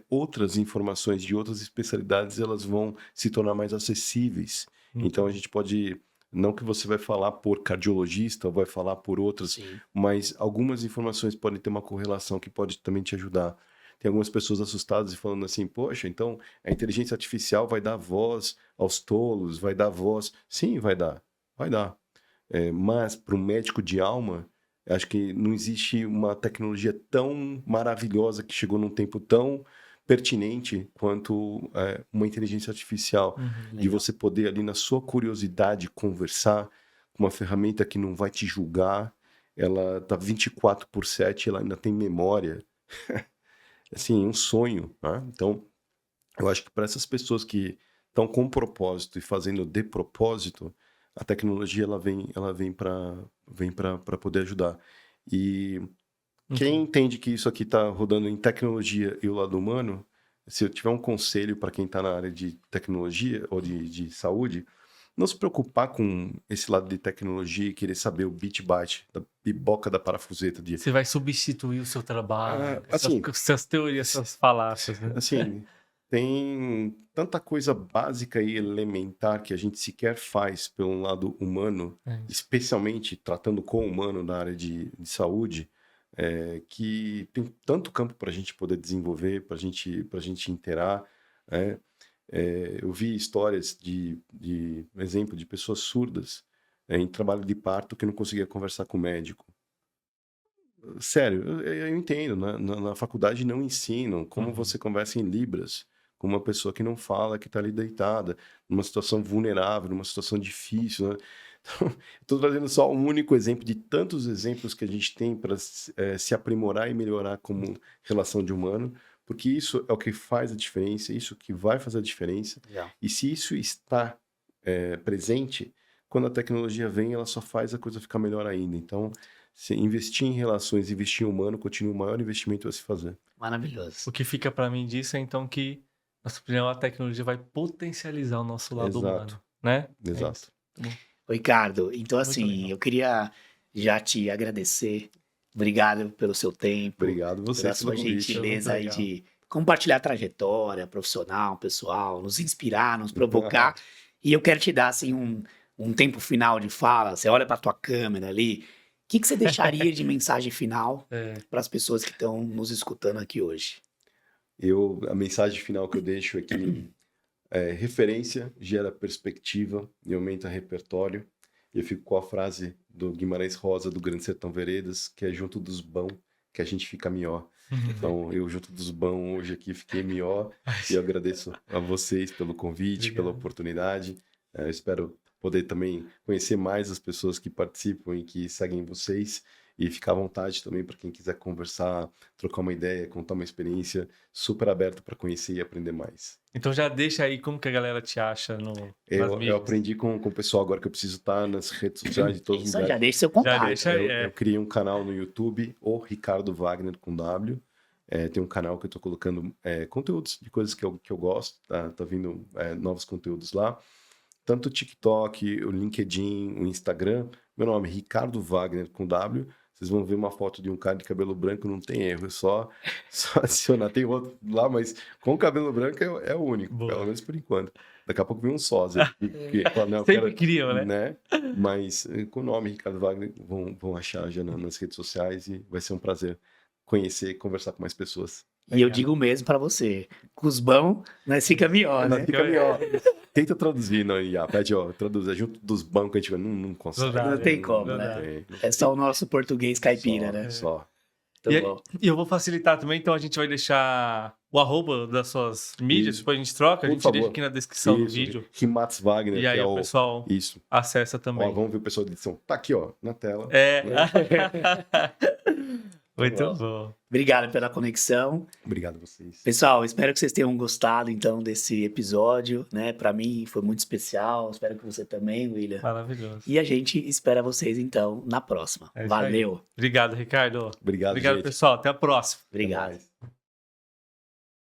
outras informações de outras especialidades elas vão se tornar mais acessíveis. Então a gente pode, não que você vai falar por cardiologista ou vai falar por outras, Sim. mas algumas informações podem ter uma correlação que pode também te ajudar. Tem algumas pessoas assustadas e falando assim, poxa, então a inteligência artificial vai dar voz aos tolos, vai dar voz. Sim, vai dar. Mas para um médico de alma, acho que não existe uma tecnologia tão maravilhosa que chegou num tempo tão pertinente quanto uma inteligência artificial. De Legal. você poder ali na sua curiosidade conversar com uma ferramenta que não vai te julgar, ela tá 24/7, ela ainda tem memória. Assim, um sonho, né? Então, eu acho que para essas pessoas que estão com propósito e fazendo de propósito, a tecnologia ela vem para poder ajudar. E quem entende que isso aqui está rodando em tecnologia e o lado humano, se eu tiver um conselho para quem está na área de tecnologia ou de saúde, não se preocupar com esse lado de tecnologia e querer saber o bit byte da biboca da parafuseta de Você vai substituir o seu trabalho, assim, suas teorias, suas falácias, né? assim, tem tanta coisa básica e elementar que a gente sequer faz pelo lado humano, especialmente tratando com o humano na área de saúde, que tem tanto campo para a gente poder desenvolver, para a gente interar, né? Eu vi histórias exemplo, de pessoas surdas em trabalho de parto que não conseguia conversar com o médico. Sério, eu entendo, na faculdade não ensinam como você conversa em Libras com uma pessoa que não fala, que está ali deitada, numa situação vulnerável, numa situação difícil, né? Então, estou trazendo só um único exemplo de tantos exemplos que a gente tem para se aprimorar e melhorar como relação de humano, porque isso é o que faz a diferença, isso que vai fazer a diferença. Legal. E se isso está presente, quando a tecnologia vem, ela só faz a coisa ficar melhor ainda. Então, se investir em relações, investir em humano, continua o maior investimento a se fazer. Maravilhoso. O que fica para mim disso é então que, na sua opinião, a tecnologia vai potencializar o nosso lado humano, né? Exato. isso. Tá bom. Ricardo, então Muito assim, legal. eu queria já te agradecer. Obrigado pelo seu tempo, Obrigado pela vocês sua pelo convite. gentileza aí Muito de compartilhar a trajetória profissional, pessoal, nos inspirar, nos provocar. E eu quero te dar assim um tempo final de fala. Você olha para tua câmera ali. O que você deixaria de mensagem final para as pessoas que estão nos escutando aqui hoje? A mensagem final que eu deixo é que referência gera perspectiva e aumenta repertório. Eu fico com a frase do Guimarães Rosa, do Grande Sertão Veredas, que é junto dos bão que a gente fica melhor. Então, eu junto dos bão hoje aqui fiquei melhor e eu agradeço a vocês pelo convite, pela oportunidade. Eu espero poder também conhecer mais as pessoas que participam e que seguem vocês. E ficar à vontade também para quem quiser conversar, trocar uma ideia, contar uma experiência, super aberto para conhecer e aprender mais. Então já deixa aí como que a galera te acha nas Eu mídias. aprendi com o pessoal agora que eu preciso estar nas redes sociais de todos os Isso aí, lugares. já deixa seu Já contato. deixa aí, Eu criei um canal no YouTube, o Ricardo Wagner com W. Tem um canal que eu estou colocando conteúdos de coisas que eu gosto, tá vindo novos conteúdos lá. Tanto o TikTok, o LinkedIn, o Instagram. Meu nome é Ricardo Wagner com W. Vocês vão ver uma foto de um cara de cabelo branco, não tem erro, é só adicionar. Tem outro lá, mas com cabelo branco é o único, Boa. pelo menos por enquanto. Daqui a pouco vem um sósia. Sempre criam, né? Né? Mas com o nome Ricardo Wagner, vão achar já nas redes sociais e vai ser um prazer conhecer e conversar com mais pessoas. E eu digo mesmo para você, Cusbão, nós fica melhor, né? Fica melhor. Tenta traduzir no IA, pede, traduz, junto dos bancos, a gente não consegue. Não dá, Não tem né? como, Não né? dá. Não É só o nosso português caipira, só, né? Só. Tá E, bom. e eu vou facilitar também, então a gente vai deixar o @, das suas mídias, Isso. depois a gente troca, a Por gente favor. deixa aqui na descrição do Isso, vídeo. Rimax Wagner, E aí que é o pessoal Isso. acessa também. Ó, vamos ver o pessoal da edição. Tá aqui, ó, na tela. Muito bom. Obrigado pela conexão. Obrigado a vocês. Pessoal, espero que vocês tenham gostado, então, desse episódio, né? Para mim foi muito especial, espero que você também, William. Maravilhoso. E a gente espera vocês, então, na próxima. É isso aí. Valeu. Obrigado, Ricardo. Obrigado, Obrigado, gente. pessoal. Até a próxima. Obrigado. Até mais.